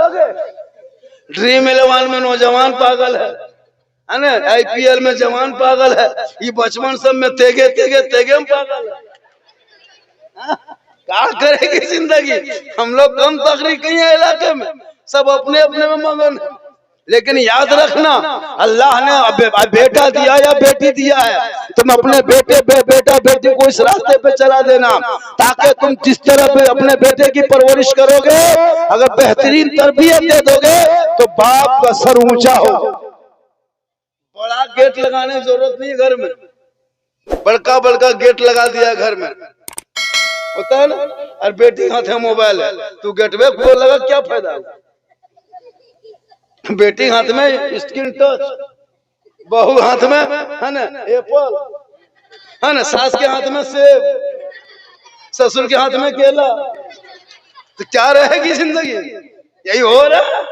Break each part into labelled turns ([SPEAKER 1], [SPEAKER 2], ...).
[SPEAKER 1] करोगे? ड्रीम 11 में नौजवान पागल है ना? IPL में जवान पागल है, ये बचपन सब में तेगे तेगे तेगे में पागल है। क्या करेगी जिंदगी? हम लोग कम तकरीर कहीं है इलाके में, सब अपने अपने में मगन है। लेकिन याद रखना, अल्लाह ने बेटा दिया या बेटी दिया है, तुम अपने बेटा बेटी को इस रास्ते पे चला देना, ताकि तुम जिस तरह अपने बेटे की परवरिश करोगे, अगर बेहतरीन तरबियत दे दोगे तो बाप का सर ऊंचा हो। बड़ा गेट लगाने की जरूरत नहीं, घर में बड़का बड़का गेट लगा दिया घर में, होता है ना। और बेटी हाथ में मोबाइल है, तू गेट में खोल लगा, क्या फायदा? बेटी हाथ में स्क्रीन टच, बहू हाथ में है ना एप्पल, है ना, सास के हाथ में सेब, ससुर के हाथ में केला, तो क्या रहेगी जिंदगी? यही हो रहा।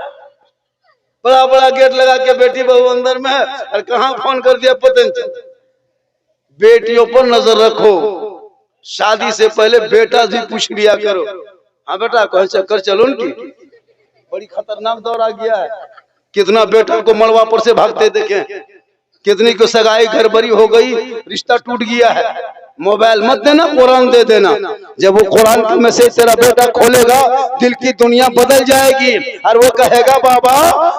[SPEAKER 1] बड़ा बड़ा गेट लगा के बेटी बहू अंदर में है, और कहाँ फोन कर दिया पता नहीं चल। बेटियों पर नजर रखो, शादी से पहले बेटा भी पूछ लिया करो, हाँ बेटा कहीं चक्कर चलो उनकी, बड़ी खतरनाक दौर आ गया है। कितना बेटा को मड़वा पर से भागते देखे, कितनी को सगाई घर भरी हो गई, रिश्ता टूट गया है। मोबाइल मत देना, कुरान दे देना। जब वो कुरान की मैसेज तेरा बेटा खोलेगा, दिल की दुनिया बदल जाएगी, और वो कहेगा बाबा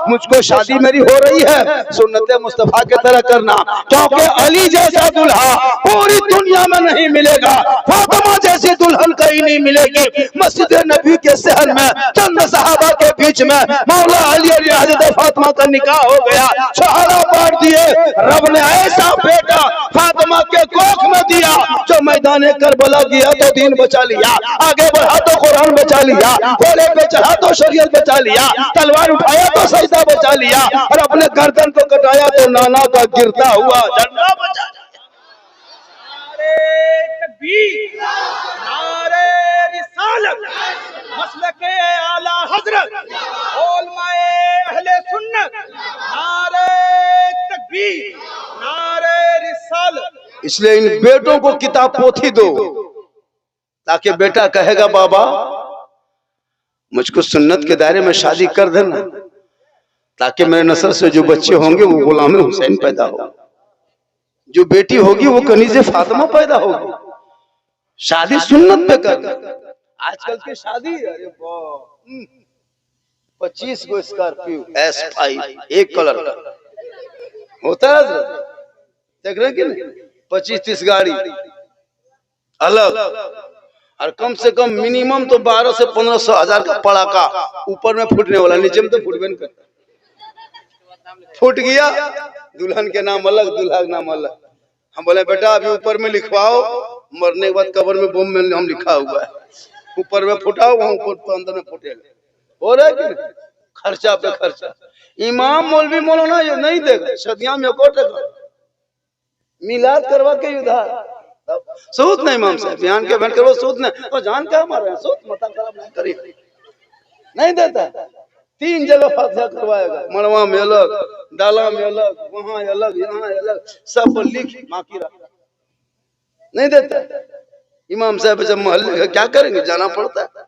[SPEAKER 1] मुझको शादी मेरी हो रही है, सुन्नते मुस्तफा की तरह करना, क्योंकि अली जैसा दुल्हा पूरी दुनिया में नहीं मिलेगा, फातिमा जैसी दुल्हन कहीं नहीं मिलेगी। मस्जिद नबी के शहर में चंद सहाबा के बीच में मौला अली और हजरत फातिमा का निकाह हो गया, शहादा पाठ दिए। रब ने ऐसा बेटा फातिमा के कोख में दिया, जो मैदान करबला गया तो दीन बचा लिया, आगे बढ़ा तो कुरान बचा लिया, घोड़े पे चढ़ा तो शरीयत बचा लिया, तलवार उठाया तो सजदा बचा लिया, और अपने गर्दन को कटाया तो नाना का गिरता हुआ झंडा बचा लिया।
[SPEAKER 2] तकबीर, नारे रिसालत, मसलके आला हजरत, उलमाए अहले सुन्नत, नारे तकबीर, नारे रिसालत।
[SPEAKER 1] इसलिए इन बेटों को किताब पोथी दो, ताकि बेटा कहेगा बाबा मुझको सुन्नत के दायरे में शादी कर देना, ताकि मेरे नस्ल से जो बच्चे होंगे वो गुलाम हुसैन पैदा हो, जो बेटी होगी वो कनीज़े फातिमा पैदा होगी। शादी सुन्नत पे कर। आजकल की शादी 25 गो स्कॉर्पियो S5 एक कलर का होता है, देख रहे कि नहीं? 25-30 गाड़ी अलग, और कम से कम मिनिमम तो 1200 से 1500 हजार का पड़ाका, ऊपर में फूटने वाला, नीचे में तो फूटबे नहीं करता। फूट गया, दुल्हन के नाम अलग, दूल्हा के नाम अलग। हम बोले बेटा अभी ऊपर में लिखवाओ, मरने के बाद कब्र में बम में हम लिखा हुआ है, ऊपर में फुटाओ, वहां ऊपर तो अंदर में फुटेगा। हो रहा है कि खर्चा पे खर्चा। इमाम मौलवी मौलाना ये नहीं देगा, सदियां में मिलाद करवा के उधार सूद नहीं। इमाम साहब बयान के बैठ करो, सूद नहीं, और जान क्या मार रहे हैं, सूद मत खराब नहीं करी, नहीं देता। 3 जगह फातिहा करवाएगा, मड़वा में अलग, डाला में अलग, वहां अलग, यहाँ अलग, सब लिख बाकी रख, नहीं देता। इमाम साहब जब मोहल्ले क्या करेंगे, जाना पड़ता है,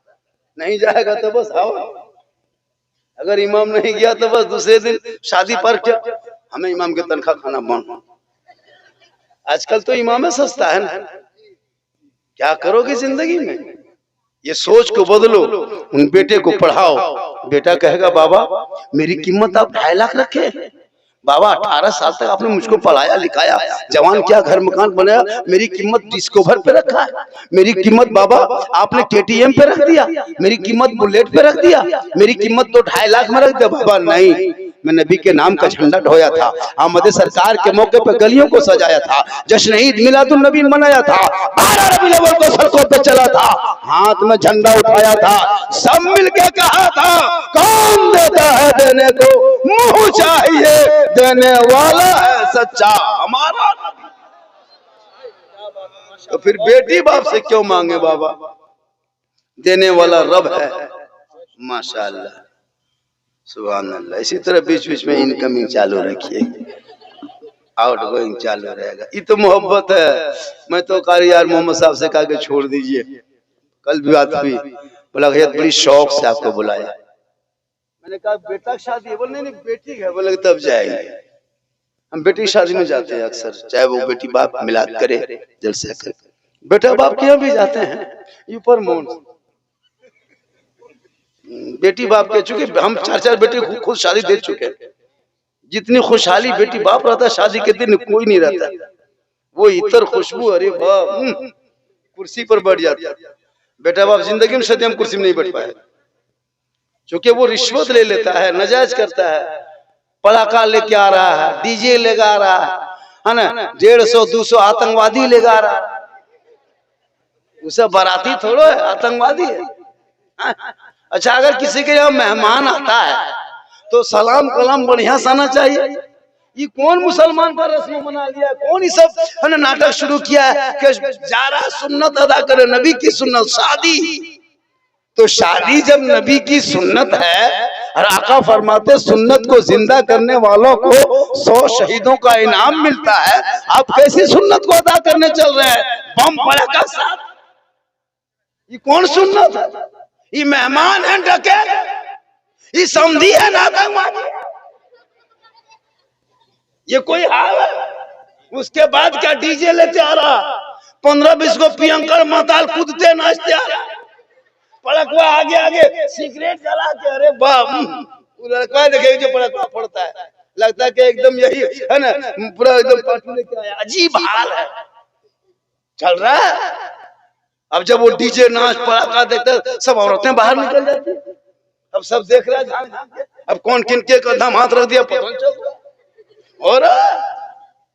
[SPEAKER 1] नहीं जाएगा तो बस आओ। अगर इमाम नहीं गया तो बस दूसरे दिन शादी पर क्या, हमें इमाम की तनख्वाह खाना बंद। आजकल तो इमाम सस्ता है ना, क्या करोगे जिंदगी में? ये सोच को बदलो, उन बेटे को पढ़ाओ। बेटा कहेगा बाबा मेरी कीमत आप 2.5 लाख रखे, बाबा 18 साल तक आपने मुझको पढ़ाया लिखाया, जवान क्या घर मकान बनाया, मेरी कीमत डिस्कवर पे रखा है, मेरी कीमत बाबा आपने KTM पे रख दिया, मेरी कीमत बुलेट पे रख दिया, मेरी कीमत तो 2.5 लाख में रख दिया। बाबा नहीं, मैं नबी के नाम का झंडा ढोया था, आमद सरकार के मौके पर गलियों को सजाया था, जश्न ईद मिलादुन नबी मनाया था, 12 रबीउल अव्वल को सड़कों पे चला था, हाथ में झंडा उठाया था, सब मिलके कहा था कौन देता है देने को मुंह चाहिए, देने वाला है सच्चा हमारा। तो फिर बेटी बाप से क्यों मांगे बाबा, देने वाला रब है। माशाअल्लाह, सुभान अल्लाह। इसी तरह बीच बीच में इनकमिंग चालू रखिए, आउट गोइंग चालू रहेगा। ये तो मोहब्बत है। मैं तो कारी यार मोहम्मद साहब से कहा कि छोड़ दीजिए, कल भी बात हुई, बोला भैया बड़ी शौक से आपको बुलाया, मैंने कहा बेटा की शादी है, बोले नहीं नहीं बेटी है। बोले तब जाएंगे। हम बेटी की शादी में जाते हैं अक्सर, चाहे वो बेटी बाप मिलाद करे जलसे करे, बेटा बाप के यहाँ भी जाते हैं ऊपर मोन। बेटी बाप के चुके हम 4-4 बेटी खुद शादी दे चुके हैं। जितनी खुशहाली बेटी बाप रहता है शादी के दिन कोई नहीं रहता। वो इतर खुशबू, अरे बाप कुर्सी पर बैठ जाता। बेटा बाप जिंदगी में सदी हम कुर्सी में नहीं बैठ पाए, क्योंकि वो रिश्वत ले लेता है, नजायज करता है, पटाखा लेके आ रहा है, डीजे लेगा आ रहा है ना, 150-200 आतंकवादी लेगा आ रहा है। उसे बाराती थोड़ो है, आतंकवादी है। अच्छा अगर किसी के यहाँ मेहमान आता है तो सलाम कलाम बढ़िया से आना चाहिए। ये कौन मुसलमान पर रस्म बना लिया, कौन ये सब नाटक शुरू किया है कि जा रहा सुन्नत अदा करे, नबी की सुन्नत। शादी तो शादी जब नबी की सुन्नत है और आका फरमाते सुन्नत को जिंदा करने वालों को 100 शहीदों का इनाम मिलता है, आप कैसी सुन्नत को अदा करने चल रहे हैं बम पड़ाका साथ? ये कौन सुन्नत है? ये मेहमान है डके, ये समझी है नातंगवादी, ये कोई हाल है? उसके बाद क्या डीजे लेते आ रहा, 15-20 को पियंकर माताल कूदते नाचते आ रहा, पड़कवा आगे आगे सिगरेट जला के, अरे बाप लड़का देखे जो पड़कवा फोड़ता है, लगता है कि एकदम यही है ना पूरा एकदम पार्टी लेके आया। अजीब हाल है चल रहा है। अब जब वो डीजे नाच पड़ाका देखते सब औरतें बाहर निकल जाती, अब सब देख रहा है अब कौन किनके कदम हाथ रख दिया पता नहीं चल रहा। और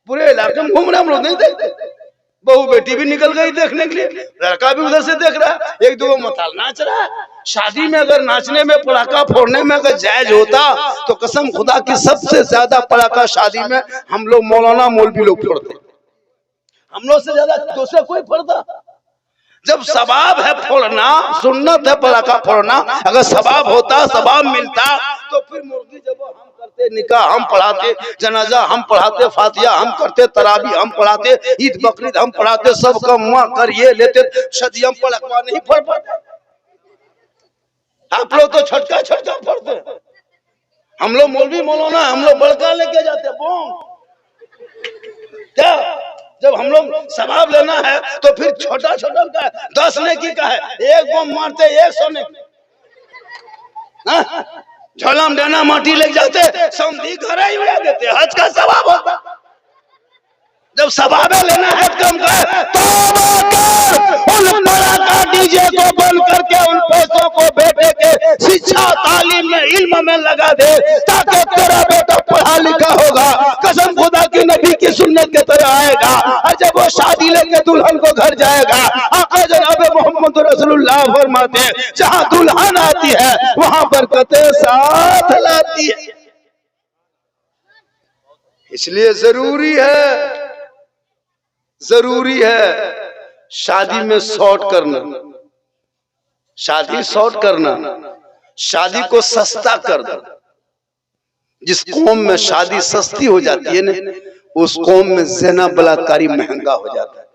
[SPEAKER 1] पूरे इलाके में घूम रहे हम लोग नहीं देखते। बहू बेटी भी निकल गई देखने के लिए, लड़का भी उधर से देख रहा है, 1-2 मताल नाच रहा है। शादी में अगर नाचने में पटाखा फोड़ने में अगर जायज होता तो कसम खुदा की सबसे ज्यादा पटाखा शादी में हम लोग मौलाना मौलवी लोग फोड़ते, हम लोग से ज्यादा दूसरा कोई फोड़ता। जब सवाब है फोड़ना, सुन्नत है पटाखा फोड़ना, अगर सवाब होता सवाब मिलता तो फिर मुर्गी जब हम करते, निकाह हम पढ़ाते, जनाजा हम पढ़ाते, फातिहा हम करते, तरावी हम पढ़ाते, ईद बकरीद हम पढ़ाते, सबका मुआ कर ये लेते, सदी हम पड़कवा नहीं फोड़ पाते। आप लोग तो छोटका छोटका फोड़ते, हम लोग मौलवी मौलाना हम लोग बड़का लेके जाते बम। क्या जब हम लोग सवाब लेना है तो फिर छोटा छोटा का 10 नेकी का है, एक बम मारते 100 नेकी, झोला में डाना माटी लेके जाते, समधी घर ही उड़ा देते, हज का सवाब होता। जब सवाबे लेना है कम कर, उन पड़ाका डीजे को बंद करके उन पैसों को बेटे के शिक्षा तालीम में इल्म में लगा दे, ताकि तेरा बेटा पढ़ा लिखा होगा, कसम खुदा की नबी की सुन्नत के तरह आएगा। और जब वो शादी लेके दुल्हन को घर जाएगा, आका जनाब मोहम्मद रसूलुल्लाह फरमाते जहां दुल्हन आती है वहां बरकतें साथ लाती है। इसलिए जरूरी है शादी में शॉर्ट करना, शादी शॉर्ट करना, शादी को सस्ता कर दो। जिस कौम में शादी सस्ती हो जाती है ना, उस कौम में ज़िना बलात्कारी महंगा हो जाता है,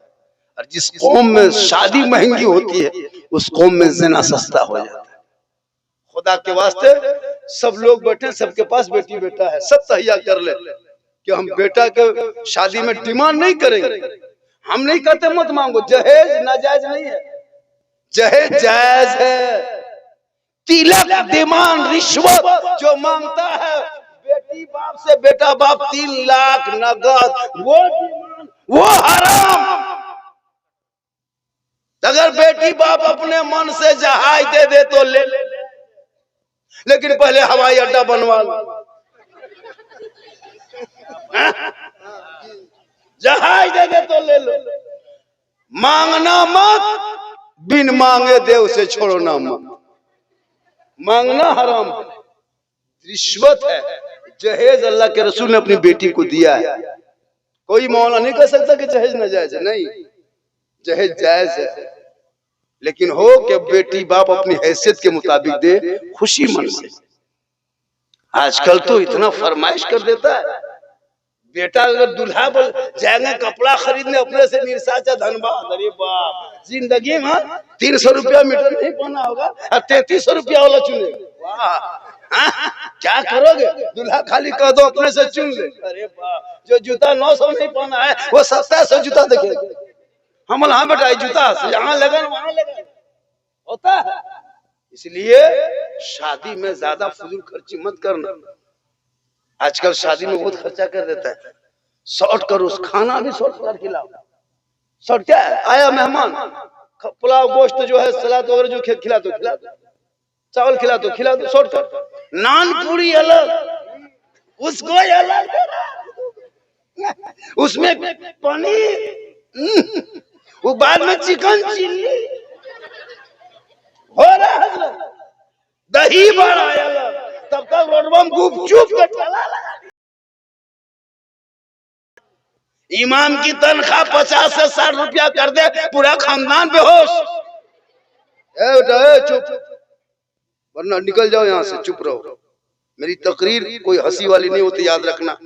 [SPEAKER 1] और जिस कौम में शादी महंगी होती है उस कौम में ज़िना सस्ता हो जाता है। खुदा के वास्ते सब लोग बैठे, सबके पास बेटी बेटा है, सब तैयार कर ले कि हम बेटा के शादी में डिमांड नहीं करेंगे। हम नहीं कहते मत मांगो, जहेज नाजायज नहीं है, जहेज जायज है। तिलक डिमांड रिश्वत जो मांगता है बेटी बाप से बेटा बाप 3 लाख नगद, वो हराम। अगर बेटी बाप अपने मन से जहाज दे दे तो ले, लेकिन पहले हवाई अड्डा बनवा लो, जहाज दे दे तो ले लो। मांगना मत, बिन मांगे दे उसे छोड़ो ना मत। मांगना हराम, रिश्वत है। जहेज अल्लाह के रसूल ने अपनी बेटी को दिया है, कोई मौला नहीं कह सकता कि जहेज नाजायज है, नहीं, जहेज जायज है, लेकिन हो कि बेटी बाप अपनी हैसियत के मुताबिक दे, खुशी मन से। आजकल तो इतना फरमाइश कर देता है, बेटा अगर दूल्हा बोल जाएंगे कपड़ा खरीदने अपने से निरसाचा धनबाद, अरे बाप, जिंदगी में 300 रुपया मीटर नहीं पहना होगा और 3300 रुपया वाला चुनेगा। वाह, क्या करोगे? दूल्हा खाली कह दो अपने से चुन ले। अरे वाह, जो जूता 900 नहीं पहना है वो 700 जूता देखेगा। हम हाँ बेटा जूता यहाँ लगन वहां लगन होता है। इसलिए शादी में ज्यादा फजूल खर्ची मत करना। आजकल शादी में बहुत खर्चा कर देता है। शॉर्ट करो, खाना भी शॉर्ट कर खिलाओ। शॉर्ट क्या है? आया मेहमान, पुलाव गोश्त जो है सलाद वगैरह जो खिला दो, चावल खिला दो, शॉर्ट कर। नान पूरी अलग, उसको अलग, उसमें पनीर, वो बाद में चिकन चिल्ली हो रहा है, दही बड़ा अलग, तब तक रोडवा में गुपचुप का ठेला लगा। इमाम की तनख्वाह 50 से 60 रुपया कर दे, पूरा खानदान बेहोश। चुप, वरना निकल जाओ यहाँ से, चुप रहो। मेरी तकरीर कोई हंसी वाली नहीं होती, याद रखना।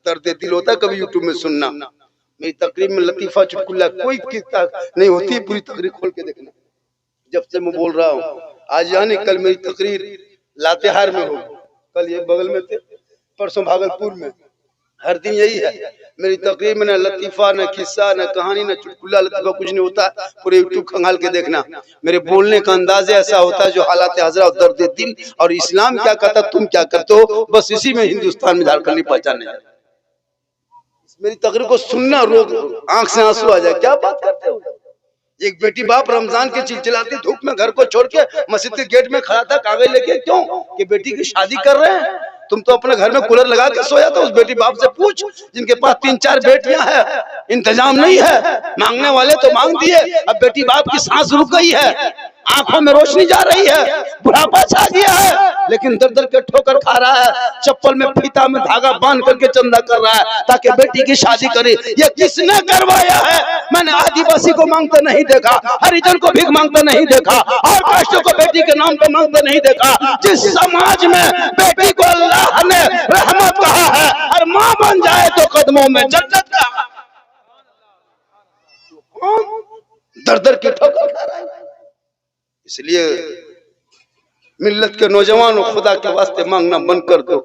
[SPEAKER 1] दर्द दिल होता है कभी यूट्यूब में सुनना। मेरी तकरीर में लतीफा चुटकुला कोई किस्सा नहीं होती, पूरी तकरीर खोल के देखना। जब से मैं बोल रहा हूँ आज यानी कल मेरी तकरीर लातेहार में हो, कल ये बगल में थे, परसों भागलपुर में। हर दिन यही है मेरी तकरीर में, न लतीफा न किस्सा न कहानी न चुटकुला लतीफा कुछ नहीं होता। पूरे यूट्यूब खंगाल के देखना। मेरे बोलने का अंदाज ऐसा होता है जो हालात हजरा और दर्द दिल और इस्लाम क्या कहता तुम क्या करते हो, बस इसी में हिंदुस्तान में झारखंड नहीं पहचाने। मेरी तकरीर को सुनना, रोक आंख से आंसू आ जाए। क्या बात करते हो? एक बेटी बाप रमजान की चिलचिलाती धूप में घर को छोड़ के मस्जिद के गेट में खड़ा था कागज लेके। क्यों? कि बेटी की शादी कर रहे हैं। तुम तो अपने घर में कूलर लगा के सोया था। उस बेटी बाप से पूछ जिनके पास 3-4 बेटियां हैं, इंतजाम नहीं है, मांगने वाले तो मांग दिए, अब बेटी बाप की सांस रुक गई है, आंखों में रोशनी जा रही है, बुढ़ापा छा गया है, लेकिन दर दर के ठोकर खा रहा है, चप्पल में फीता में धागा बांध करके चंदा कर रहा है ताकि बेटी की शादी करे। ये किसने करवाया है? मैंने आदिवासी को मांगते नहीं देखा, हरिजन को भीख मांगते नहीं देखा, और काष्टों को बेटी के नाम पे मांगते नहीं देखा। जिस समाज में बेटी को अल्लाह ने रहमत कहा है और मां बन जाए तो कदमों में जन्नत का, दर दर के ठोकर खा रहा है। इसलिए मिल्लत के नौजवानों, खुदा के वास्ते मांगना बंद कर दो।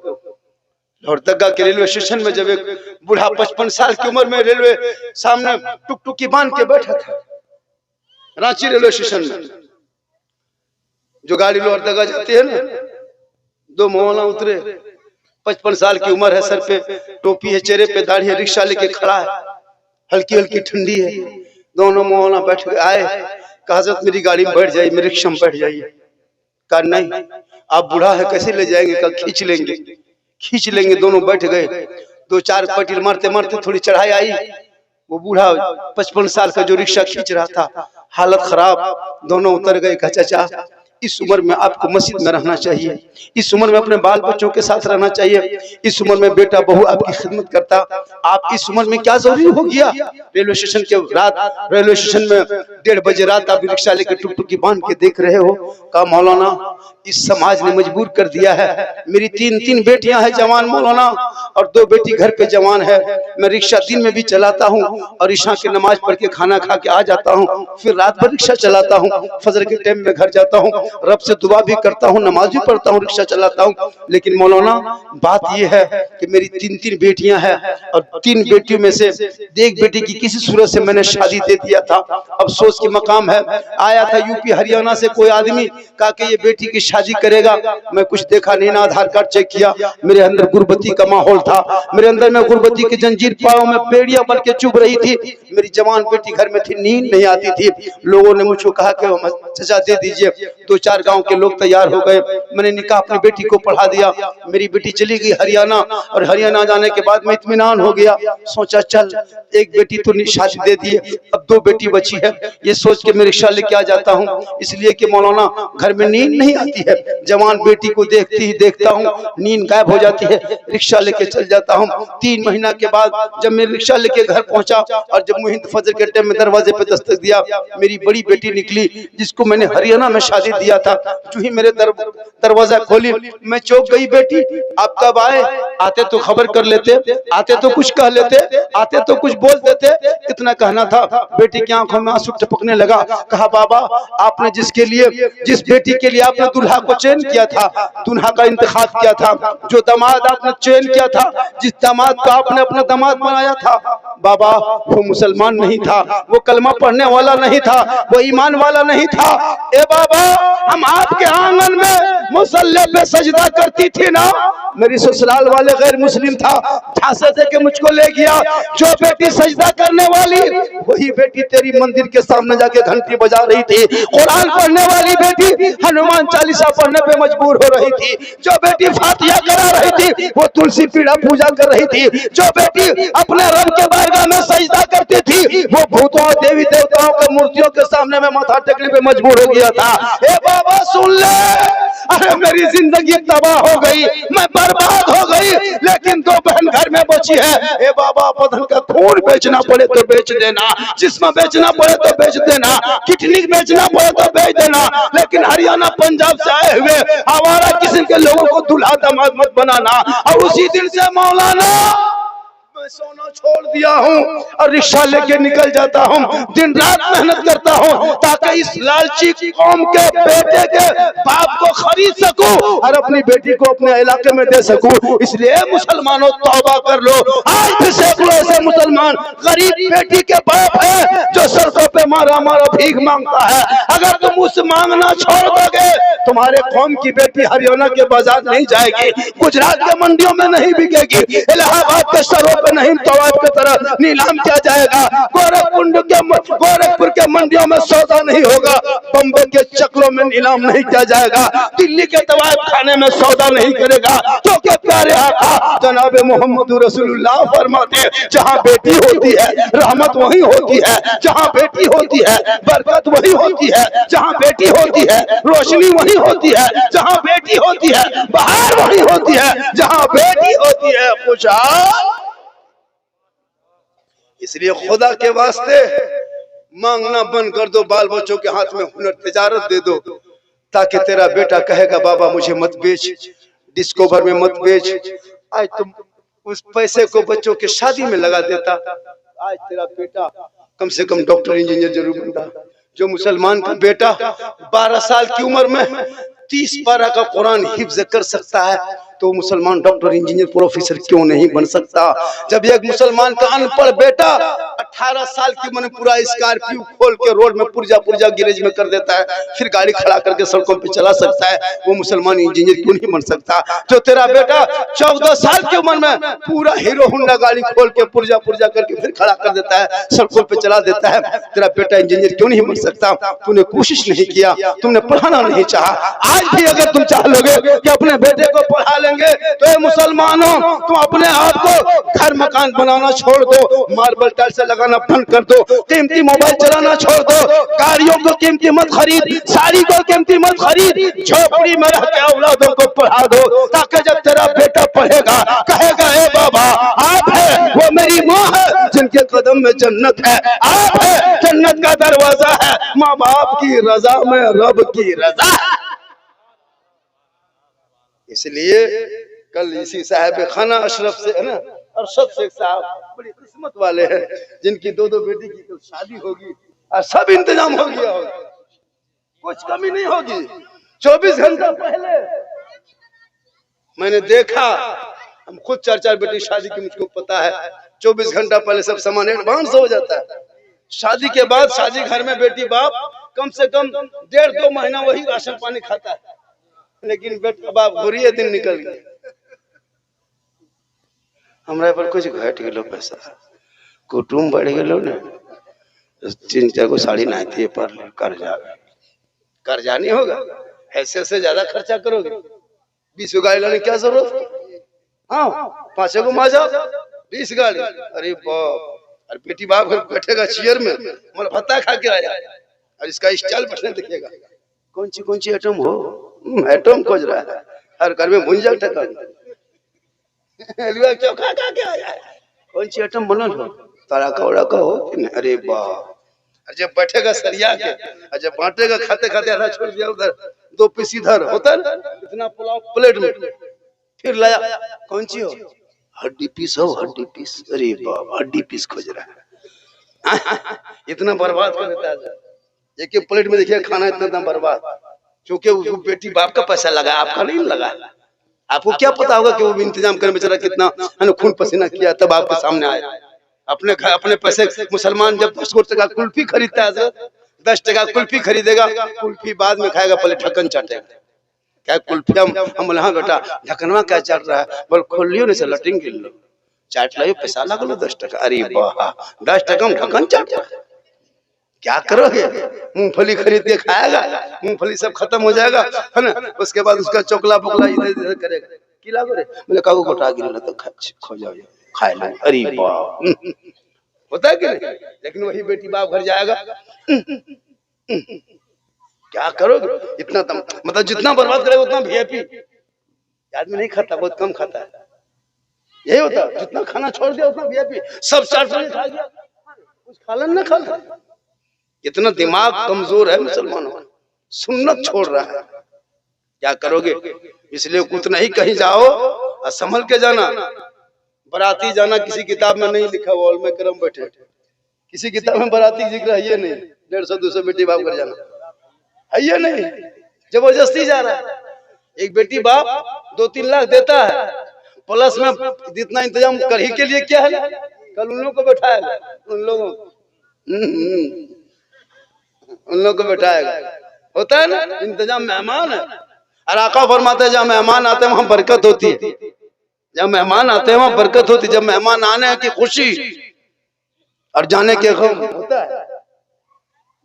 [SPEAKER 1] लोहरदगा के रेलवे स्टेशन में जब एक बूढ़ा 55 साल की उम्र में रेलवे सामने टुकटुकी बांध के बैठा था, रांची रेलवे स्टेशन में जो गाड़ी लोहरदगा जाती है ना, 2 मौलाना उतरे, 55 साल की उम्र है, सर पे टोपी है, चेहरे पे दाढ़ी है, रिक्शा लेके खड़ा है, हल्की हल्की ठंडी है। दोनों मौलाना बैठ के आए, कहा हज़रत मेरी गाड़ी में बैठ जाइए, मेरे रिक्शा में बैठ जाइए। कहा नहीं, आप बूढ़ा है कैसे ले जाएंगे, कल खींच लेंगे। दोनों बैठ गए। 2-4 पटरी मारते मारते थोड़ी चढ़ाई आई। वो बूढ़ा 55 साल का जो रिक्शा खींच रहा था, हालत खराब। दोनों उतर गए। कहा चाचा इस उम्र में आपको मस्जिद में रहना चाहिए, इस उम्र में अपने बाल बच्चों के साथ रहना चाहिए, इस उम्र में बेटा बहू आपकी खिदमत करता, आप इस उम्र में क्या जरूरी हो गया? रेलवे स्टेशन के रात, रेलवे स्टेशन में 1:30 बजे रात आप रिक्शा लेकर टुकटुकी बांध के देख रहे हो। कहा मौलाना इस समाज ने मजबूर कर दिया है, मेरी 3 बेटियां हैं जवान मौलाना, और 2 बेटी घर पे जवान है। मैं रिक्शा दिन में भी चलाता हूँ और ईशा की नमाज पढ़ के खाना खा के आ जाता हूँ, फिर रात भर रिक्शा चलाता हूँ, फजर के टाइम में घर जाता हूँ, रब से दुआ भी करता हूँ, नमाज भी पढ़ता हूँ, रिक्शा चलाता हूँ। लेकिन मौलाना बात यह है कि मेरी 3 बेटियां हैं और 3 बेटियों में से एक बेटी की किसी सूरत से मैंने शादी दे दिया था। अफसोस की मकाम है, आया था यूपी हरियाणा से कोई आदमी, कहा कि ये बेटी की शादी करेगा। मैं कुछ देखा नहीं ना, आधार कार्ड चेक किया, मेरे अंदर गुर्बती का माहौल था, मेरे अंदर में गुर्बती की जंजीर पाँव में बेड़ियां बन के चुभ रही थी। मेरी जवान बेटी घर में थी, नींद नहीं आती थी। लोगों ने मुझको कहा कि चाचा दे दीजिए। 2-4 गांव के लोग तैयार हो गए। मैंने निकाह अपनी बेटी को पढ़ा दिया। मेरी बेटी चली गई हरियाणा, और हरियाणा जाने के बाद में इत्मीनान हो गया। सोचा चल एक बेटी तो शादी दे दिए, अब 2 बेटी बची है। ये सोच के मैं रिक्शा लेके आ जाता हूँ, इसलिए कि मौलाना घर में नींद नहीं आती है। जवान बेटी को देखती ही देखता हूँ नींद गायब हो जाती है। रिक्शा लेके चल जाता हूँ। 3 महीना के बाद जब मैं रिक्शा लेके घर पहुंचा और जब मुहिंद फजर के टाइम में दरवाजे पे दस्तक दिया, मेरी बड़ी बेटी निकली जिसको मैंने हरियाणा में शादी दिया था। जो ही मेरे दरवाजा खोली मैं चौंक गई। बेटी आप कब आए? आते तो खबर कर लेते, आते तो कुछ कह लेते, आते तो कुछ बोल देते, इतना कहना था। बेटी की आंखों में आंसू टपकने लगा। कहा बाबा आपने जिस बेटी के लिए आपने दूल्हा को चयन किया था, दूल्हा का इंतखाब किया था, जो दामाद आपने चयन किया था, जिस दामाद को आपने अपना दामाद बनाया था, बाबा वो मुसलमान नहीं था, वो कलमा पढ़ने वाला नहीं था, वो ईमान वाला नहीं था। ए बाबा हम आपके आंगन में मुसल्ले पे सजदा करती थी ना, मेरी ससुराल वाले गैर मुस्लिम था, झांसे दे के मुझको ले गया। जो बेटी सजदा करने वाली वही बेटी तेरी मंदिर के सामने जाके घंटी बजा रही थी। कुरान पढ़ने वाली बेटी हनुमान चालीसा पढ़ने पे मजबूर हो रही थी। जो बेटी फातिहा करा रही थी वो तुलसी पीड़ा पूजा कर रही थी। जो बेटी अपने रब के बारगाह में सजदा करती थी वो भूतों और देवी देवताओं के मूर्तियों के सामने में माथा टेकने पे मजबूर हो गया था। ए बाबा सुन ले, अरे मेरी जिंदगी तबाह हो गई, मैं बर्बाद हो गई, लेकिन 2 बहन घर में बची है। ए बाबा बदन का खून बेचना पड़े तो बेच देना, जिस्म बेचना पड़े तो बेच देना, किडनी बेचना पड़े तो बेच देना, लेकिन हरियाणा पंजाब से आए हुए आवारा किस्म के लोगों को दूल्हा दामाद मत बनाना। और उसी दिन से मौलाना मैं सोना छोड़ दिया हूँ और रिक्शा लेके निकल जाता हूँ, दिन रात मेहनत करता हूँ ताकि इस लालची कौम के बेटे के बाप को खरीद सकूं और अपनी बेटी को अपने इलाके में दे सकूं। इसलिए मुसलमानों तौबा कर लो। आज भी सैकड़ों ऐसे मुसलमान गरीब बेटी के बाप है जो सड़कों पे मारा मारा भीख मांगता है। अगर तुम उस मांगना छोड़ दोगे तुम्हारे कौम की बेटी हरियाणा के बाजार नहीं जाएगी, गुजरात के मंडियों में नहीं बिकेगी, इलाहाबाद के सरों पे नहीं तवाब की तरह नीलाम किया जाएगा, गोरखपुर के मंडियों में सौदा नहीं होगा, बम्बई के चक्रों में नीलाम नहीं किया जाएगा, दिल्ली के तवाब खाने में सौदा नहीं करेगा। क्योंकि प्यारे आका जनाब मोहम्मद रसूलुल्लाह फरमाते जहाँ बेटी होती है रहमत वही होती है, जहाँ बेटी होती है बरकत वही होती है, जहाँ बेटी होती है रोशनी वही होती है, जहाँ बेटी होती है बहार वही होती है, जहाँ बेटी होती है खुशहाल। इसलिए खुदा के वास्ते मांगना बंद कर दो, बाल बच्चों के हाथ में हुनर तिजारत दे दो, ताकि तेरा बेटा कहेगा बाबा मुझे मत बेच, डिस्कोवर में मत बेच। आज तुम उस पैसे को बच्चों के शादी में लगा देता, आज तेरा बेटा कम से कम डॉक्टर इंजीनियर जरूर बनता। जो मुसलमान का बेटा 12 साल की उम्र में 30 पारा का कुरान हिफ्ज कर सकता है तो मुसलमान डॉक्टर इंजीनियर प्रोफेसर क्यों नहीं बन सकता। जब एक मुसलमान का अनपढ़ बेटा 18 साल की उम्र में पूरा स्कॉर्पियो खोल के रोड में पुर्जा गैरेज में कर देता है, फिर गाड़ी खड़ा करके सड़कों पे चला सकता है, वो मुसलमान इंजीनियर क्यों नहीं बन सकता। जो तेरा बेटा 14 साल की उम्र में पूरा हीरो होंडा गाड़ी खोल के पुर्जा करके फिर खड़ा कर देता है, सड़कों पे चला देता है, तेरा बेटा इंजीनियर क्यों नहीं बन सकता। तूने कोशिश नहीं किया, तुमने पढ़ाना नहीं चाहा। आज भी अगर तुम चाह लोगे कि अपने बेटे को पढ़ा लेंगे तो ये मुसलमानों तुम अपने आप को घर मकान बनाना छोड़ दो, मार्बल टाइल्स लगाना बंद कर दो, कीमती मोबाइल चलाना छोड़ दो, गाड़ियों को कीमती मत खरीद, साड़ी को कीमती मत खरीद, झोपड़ी में रह के औलादों को पढ़ा दो, ताकि जब तेरा बेटा पढ़ेगा कहेगा ए बाबा आप है, वो मेरी माँ है जिनके कदम में जन्नत है, आप है जन्नत का दरवाजा है, माँ बाप की रजा में रब की रजा है। इसलिए कल इसी साहब खाना अशरफ से है ना, अरशद शेख साहब बड़ी किस्मत वाले हैं जिनकी 2 बेटी की कल शादी होगी और सब इंतजाम हो गया होगा, कुछ कमी नहीं होगी। 24 घंटा पहले मैंने देखा, हम खुद 4 बेटी शादी की, मुझको पता है 24 घंटा पहले सब सामान एडवांस हो जाता है। शादी के बाद शादी घर में बेटी बाप कम से कम 1.5-2 महीना वही राशन पानी खाता है, लेकिन बेटा बाप घुरिए दिन निकल गए। हमरा पर कुछ घट गलो पैसा, कुटुम्ब बढ़ गलो ने, 3-4 गो साड़ी नाती पर कर्जा नहीं होगा, ऐसे से ज्यादा खर्चा करोगे। 20 गाड़ी लाने क्या जरूरत, हाँ 5 गो माजा 20 गाड़ी, अरे बाप। और बेटी बाप बैठेगा चेयर में मतलब भत्ता खा के आया और इसका स्टाइल बैठने दिखेगा, कौन सी आइटम हो, आइटम खोज रहा है, हर घर में भुंजा टका। हलवा चोखा खा के आया है। कौन सी आइटम बनल हो? तारा का उड़ा का हो कि नहीं? अरे वाह! और जब बैठेगा सरिया के और जब बांटेगा खाते खाते आधा छोड़ दिया उधर, 2 पीस इधर होता है ना, इतना पुलाव प्लेट में फिर लाया। कौन सी हो? हड्डी पीस हो, हड्डी पीस। अरे बाप, हड्डी पीस खोज रहा है। इतना बर्बाद कर देता है। एक एक प्लेट में देखिए खाना इतना दाम बर्बाद, क्योंकि उसको बेटी बाप का पैसा लगा, आपका नहीं लगा। आपको क्या पता होगा कि वो इंतजाम करने बेचारा कितना है ना खून पसीना किया तब आपके सामने आया। अपने घर अपने पैसे मुसलमान जब 10 टका कुल्फी खरीदता है, 10 टका कुल्फी खरीदेगा, कुल्फी बाद में खाएगा, पहले ढक्कन चाटेगा। क्या कुल्फी? हम हाँ बेटा ढक्कनवा क्या चाट रहा है? बोल खोल लियो नहीं से लटिंग गिर लो, चाट लो, पैसा लगा लो 10 टका। अरे वाह, 10 टका में ढक्कन चाट रहा है, क्या करोगे? मूंगफली खरीद के खाएगा, मूंगफली सब खत्म हो जाएगा है ना, उसके बाद उसका चोकला बोकला इधर इधर करेगा। की लागो रे? बोले कागो गोटा गिरल तो खो जाओ, खाए लो। अरे वाह, होता है कि नहीं? लेकिन वही बेटी बाप घर जाएगा, क्या करोगे? इतना तम मतलब जितना बर्बाद करेगा उतना वीआईपी आदमी नहीं खाता, बहुत कम खाता है। यही होता है, जितना खाना छोड़ दिया उतना वीआईपी। सब 400 खा गया, कुछ खालन ना खालन। इतना दिमाग कमजोर है मुसलमानों का, सुन्नत छोड़ रहा है, क्या करोगे? इसलिए उतना ही कहीं जाओ और संभल के जाना। बराती जाना किसी किताब में नहीं लिखा, वॉल में करम बैठे, किसी किताब में बराती जिक्र है ये नहीं। 150-200 बेटी बाप कर जाना है ये नहीं, जबरदस्ती जा रहा है। एक बेटी बाप 2-3 लाख देता है, प्लस में जितना इंतजाम कर ही के लिए क्या है, कल उन लोगों को बैठाएगा, उन लोगों को बैठाएगा। होता है ना इंतजाम, मेहमान है। और आका फरमाते हैं जहाँ मेहमान आते हैं वहां बरकत होती है, जब मेहमान आते हैं वहां बरकत होती है। जब मेहमान आने की खुशी और जाने के गम होता है।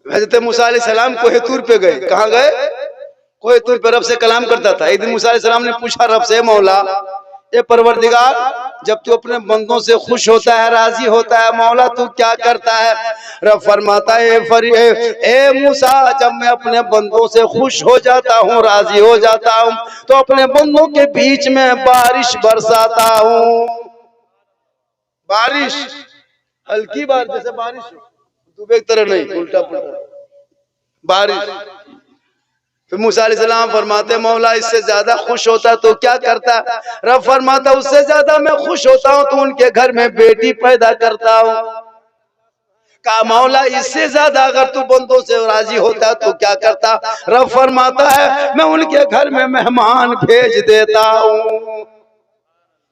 [SPEAKER 1] हज़रत मूसा अलैहिस्सलाम कोहेतूर पे गए, कहाँ गए? कोहेतूर पे रब से कलाम करता था। एक दिन मूसा अलैहिस्सलाम ने पूछा रब से, मौला ए परवरदिगार, जब तू अपने बंदों से खुश होता है, राजी होता है, मौला तू क्या करता है? रब फरमाता है ए मूसा, जब मैं अपने बंदों से खुश हो जाता हूँ, राजी हो जाता हूँ, तो अपने बंदों के बीच में बारिश बरसाता हूँ। बारिश हल्की बार, जैसे बारिश डूबे की तरह नहीं, उल्टा पुल्टा बारिश। फिर मूसा अलैहिस्सलाम फरमाते मौला इससे ज्यादा खुश होता तो क्या करता? रब फरमाता उससे ज्यादा मैं खुश होता हूँ तो उनके घर में बेटी पैदा करता हूँ। कहा मौला इससे ज्यादा अगर तू बंदों से राजी होता तो क्या करता? रब फरमाता है मैं उनके घर में मेहमान भेज देता हूँ।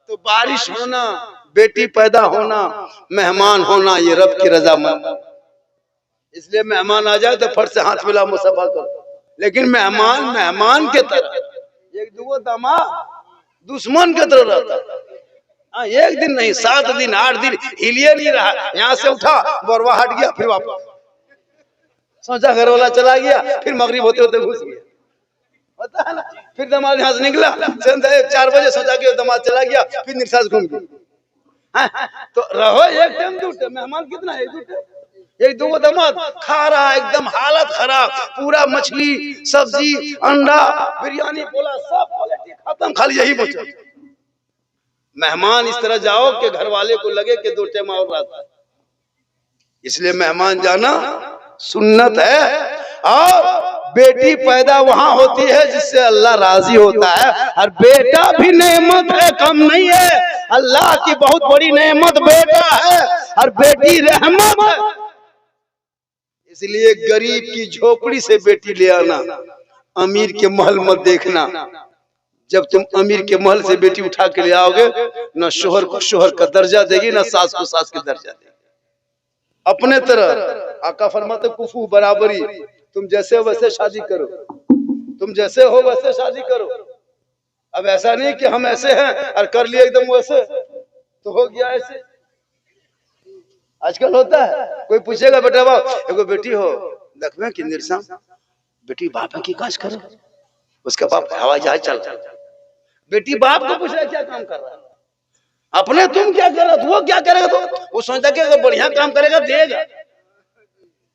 [SPEAKER 1] तो बारिश होना, बेटी पैदा होना, मेहमान होना, ये रब की रज़ामंदी। इसलिए मेहमान आ जाए तो फट से हाथ मिला, मुसफा करो। लेकिन मेहमान के तरह, एक दो दामाद दुश्मन के तरह रहता। हाँ, एक दिन नहीं, 7 दिन 8 दिन हिलिए नहीं रहा। यहाँ से उठा, बरवा हट गया, फिर वापस सोचा घर वाला चला गया, फिर मगरिब होते होते घुस गया, पता है ना। फिर दामाद यहाँ से निकला 4 बजे, सोचा कि दामाद चला गया, फिर निरसाज घूम गया। तो रहो एक टाइम 2 टाइम, मेहमान कितना है? 2 टाइम, एक दो दामाद खा रहा है, एकदम हालत खराब, पूरा मछली सब्जी अंडा बिरयानी बोला सब क्वालिटी खत्म, खाली यही बचा। मेहमान इस तरह जाओ कि घर वाले को लगे कि 2 टाइम और रात। इसलिए मेहमान जाना सुन्नत है। और बेटी पैदा वहां होती है जिससे अल्लाह राजी होता है। और बेटा भी नेमत है, कम नहीं है, अल्लाह की बहुत बड़ी नेमत बेटा है, और बेटी रहमत है। इसलिए गरीब की झोपड़ी से बेटी ले आना, अमीर के महल मत देखना। जब तुम अमीर के महल से बेटी उठा के ले आओगे, न शोहर को शोहर का दर्जा देगी, न सास को सास का दर्जा देगी। अपने तरह आका फरमाते कुफू बराबरी, तुम जैसे हो वैसे शादी करो, तुम जैसे हो वैसे शादी करो। अब ऐसा नहीं कि हम ऐसे हैं और कर लिए एकदम वैसे तो हो गया ऐसे। आजकल होता है, कोई पूछेगा बेटा बाप एगो बेटी हो देखवे कि निरसा बेटी बाप की काज करो, उसके बाप हवाई जहाज चल, बेटी बाप को पूछ रहा है क्या काम कर रहा है, अपने तुम क्या कर रहा, वो क्या करेगा? तो वो सोचता कि अगर बढ़िया काम करेगा देगा।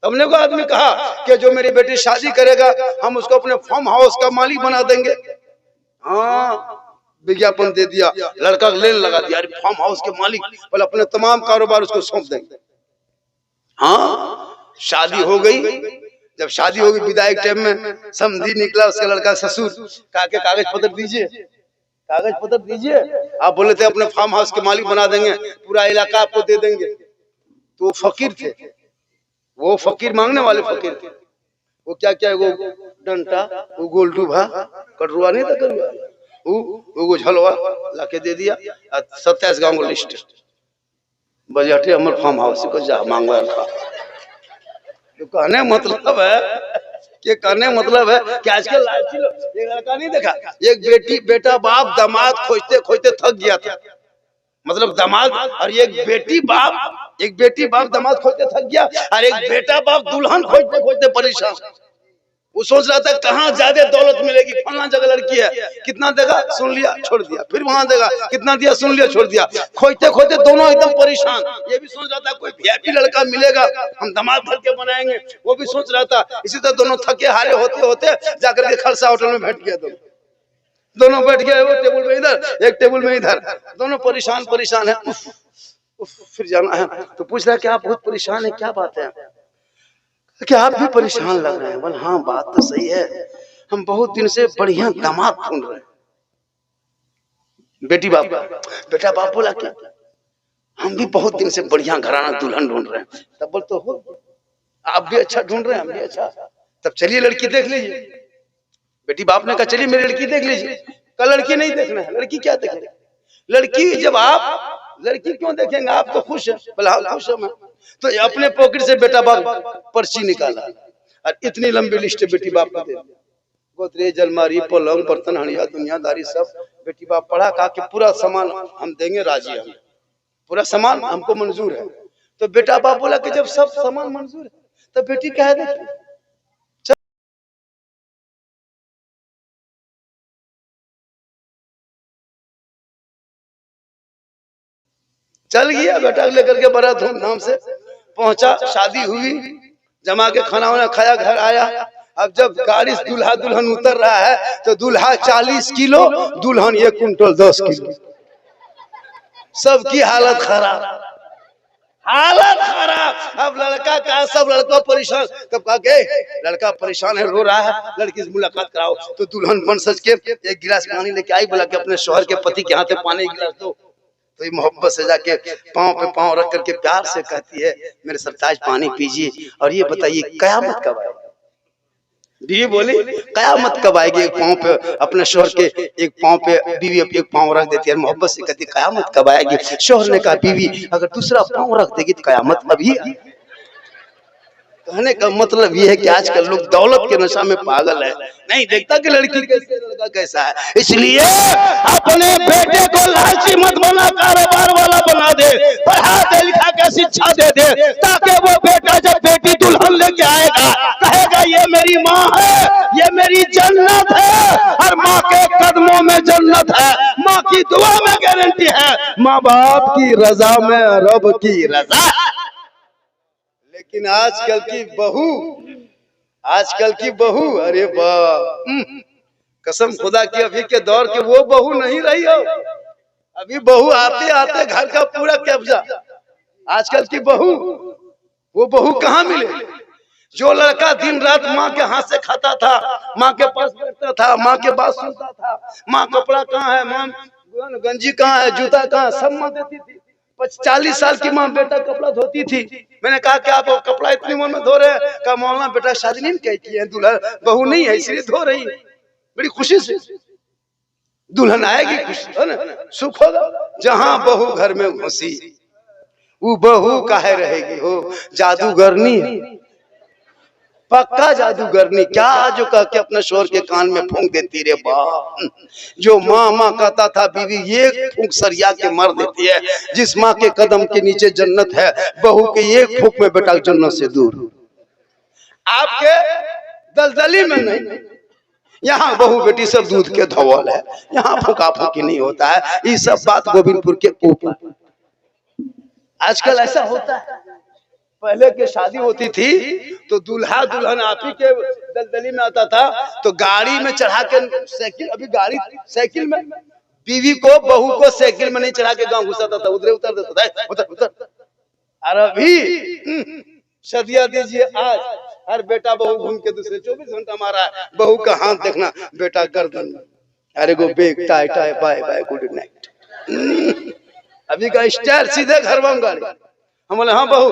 [SPEAKER 1] हमने को आदमी कहा कि जो मेरी बेटी शादी करेगा हम उसको अपने फार्म हाउस का मालिक बना देंगे। हाँ, विज्ञापन दे दिया, लड़का लेने लगा दिया, अरे फार्म हाउस के मालिक बोले अपने तमाम कारोबार उसको सौंप देंगे। हाँ, शादी हो गई। जब शादी होगी विदाई के टाइम में समधी निकला, उसका लड़का ससुर कहा के कागज पत्र दीजिए, कागज पत्र दीजिए। आप बोले थे अपने फार्म हाउस के मालिक बना देंगे, पूरा इलाका आपको दे देंगे। तो वो फकीर थे, वो फकीर मांगने वाले फकीर थे। वो क्या क्या, वो डंटा, वो गोल्डू भा कटरुआ नहीं था, करुआ वो झलवा लाके दे दिया। 27 गांव को लिस्ट बजटे हमर फार्म हाउस को जा मांगवा रखा। तो कहने मतलब है कि कि आजकल लालची लोग, एक लड़का नहीं देखा, एक बेटा बाप दामाद खोजते खोजते थक गया था, मतलब दामाद और एक बेटी बाप दामाद खोजते थक गया, और एक बेटा बाप दुल्हन खोजते खोजते परेशान। वो सोच रहा था कहाँ ज्यादा दौलत मिलेगी, फलाना जगह लड़की है, कितना देगा सुन लिया छोड़ दिया, फिर वहां देगा कितना दिया सुन लिया छोड़ दिया, खोजते खोजते दोनों एकदम परेशान। ये भी सोच रहा था कोई वीआईपी लड़का मिलेगा हम दामाद भर के बनाएंगे, वो भी सोच रहा था। इसी तरह दोनों थके हारे होते होते जाकर के खालसा होटल में बैठ गए। दोनों बैठ गए, वो टेबल में इधर एक टेबल में इधर, दोनों परेशान है। फिर जाना है तो पूछ रहा है कि आप बहुत परेशान है, क्या बात है, कि आप भी परेशान लग रहे हैं। बोल हाँ बात तो सही है, हम बहुत दिन से बढ़िया दामाद ढूंढ रहे हैं। बेटा बाप बोला क्या, हम भी बहुत दिन से बढ़िया घराना दुल्हन ढूंढ रहे हैं। तब बोल तो हो, आप भी अच्छा ढूंढ रहे हैं, हम भी अच्छा, तब चलिए लड़की देख लीजिए। बेटी बाप ने कहा चलिए मेरी लड़की देख लीजिए। कल लड़की नहीं देखना है, लड़की क्या देखेंगे, लड़की जब आप लड़की क्यों देखेंगे, आप तो खुश है। बोला हाँ खुश है मैं। तो अपने पॉकेट से बेटा बाप पर्ची निकाला और इतनी लंबी लिस्ट बेटी बाप को दे दी, गोदरेज अलमारी पलंग बर्तन हड़िया दुनियादारी सब बेटी बाप पढ़ा, कहा कि पूरा सामान हम देंगे, राजी हम, पूरा सामान हमको मंजूर है। तो बेटा बाप बोला कि जब सब सामान मंजूर है तो बेटी कह दे। चल गया बेटा लेकर के बड़ा धूमधाम से पहुंचा, शादी हुई, जमा के खाना वाना खाया, घर आया। अब जब गाड़ी से दूल्हा दुल्हन उतर रहा है तो दूल्हा 40 किलो, दुल्हन 1 कुंटल 10 किलो, सबकी हालत खराब। अब लड़का का सब लड़का परेशान। तब कहा के लड़का परेशान है, रो रहा है, लड़की से मुलाकात कराओ। तो दुल्हन मन सच के 1 गिलास पानी लेके आई, बोला कि अपने शौहर के पति के हाथ में पानी गिलास दो। तो ये मोहब्बत से जाके पाँव पे पाँव रख करके प्यार से कहती है मेरे सरताज पानी पीजिए, और ये बताइए कयामत कब आएगी। बीवी बोली कयामत कब आएगी, एक पाँव पे अपने शौहर के एक पाँव पे बीवी एक पाँव रख देती है, मोहब्बत से कहती कयामत कब आएगी। शौहर ने कहा बीवी अगर दूसरा पाँव रख देगी तो कयामत अभी। कहने का मतलब ये है कि आजकल लोग दौलत के नशा में पागल है, नहीं देखता कि लड़की कैसे लड़का कैसा है। इसलिए अपने बेटे को लालची मत बना, कारोबार वाला बना दे, पढ़ा दे लिखा के शिक्षा दे दे, ताकि वो बेटा जब बेटी दुल्हन लेके आएगा कहेगा ये मेरी माँ है, ये मेरी जन्नत है, और माँ के कदमों में जन्नत है, माँ की दुआ में गारंटी है, माँ बाप की रजा में रब की रजा। लेकिन आजकल की बहू अरे बाप, कसम खुदा की अभी के दौर के वो बहू नहीं रही हो। अभी बहू आते आते घर का पूरा कब्जा। आजकल की बहू, वो बहू कहाँ मिले। जो लड़का दिन रात माँ के हाथ से खाता था, माँ के पास बैठता था, माँ के बात सुनता था, माँ कपड़ा कहाँ है, माँ गंजी कहाँ है, जूता कहाँ है, सब माँ देती थी। 40 साल की माँ बेटा कपड़ा धोती थी। मैंने कहा कि आप कपड़ा इतनी उम्र में धो रहे हैं, कहा मौलाना बेटा शादी नहीं की है, दुल्हन बहू नहीं है इसलिए धो रही, बड़ी खुशी से। दुल्हन आएगी खुशी है ना, सुख होगा। जहां बहू घर में घुसी वो बहू काहे रहेगी हो, जादूगरनी है, पक्का जादूगरनी। क्या जो कह के अपने शोर के कान में फूंक देती रे बाप। जो माँ माँ कहता था बीवी ये फूंक सरिया के मर देती है। जिस माँ के कदम के नीचे जन्नत है, बहू के एक फूंक में बेटा जन्नत से दूर। आपके दलदली में नहीं, यहाँ बहू बेटी सब दूध के धवल है, यहाँ फूका फूकी नहीं होता है। ये सब बात गोविंदपुर के ऊपर। आजकल ऐसा होता है, पहले के शादी होती थी तो दूल्हा दुल्हन आप ही के दलदली में आता था, तो गाड़ी में चढ़ा के साइकिल, अभी गाड़ी साइकिल में बीवी को बहू को साइकिल में नहीं चढ़ा के गांव घुसाता था, उधर उतर देता था, उतर उतर। अरे अभी सदिया दीजिए आज, हर बेटा बहू घूम के दूसरे 24 घंटा मारा है, बहू का हाथ देखना, बेटा गर्दन, अरे गो बेग टाई टाई बाय बाय गुड नाइट। अभी का स्टाइल सीधे घर में गाड़ी। हम बोले हाँ बहू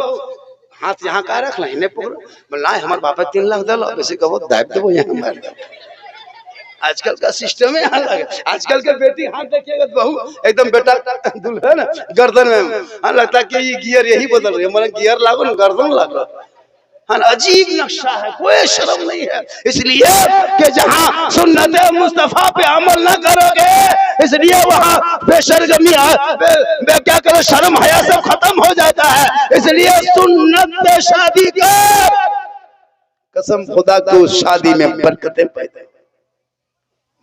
[SPEAKER 1] हाथ यहाँ का रख ला, इन्हें पकड़ो, बोला हमारे बापा 3 लाख दे लो, वैसे कहो दाब दे वो यहाँ मार दो। आजकल का सिस्टम है यहाँ लगे। आजकल के बेटी हाथ देखिएगा बहू एकदम बेटा दुल्हन गर्दन में, हाँ लगता कि ये गियर यही बदल रही है, हमारा गियर लागो ना गर्दन लागो। हाँ अजीब नक्शा है, कोई शर्म नहीं है। इसलिए कि जहाँ सुन्नत मुस्तफा पे अमल न करोगे, इसलिए वहाँ बेशर्मी क्या करो, शर्म हया सब खत्म हो जाता है। इसलिए सुन्नत पे शादी कर, कसम खुदा को उस शादी में बरकतें पैदा।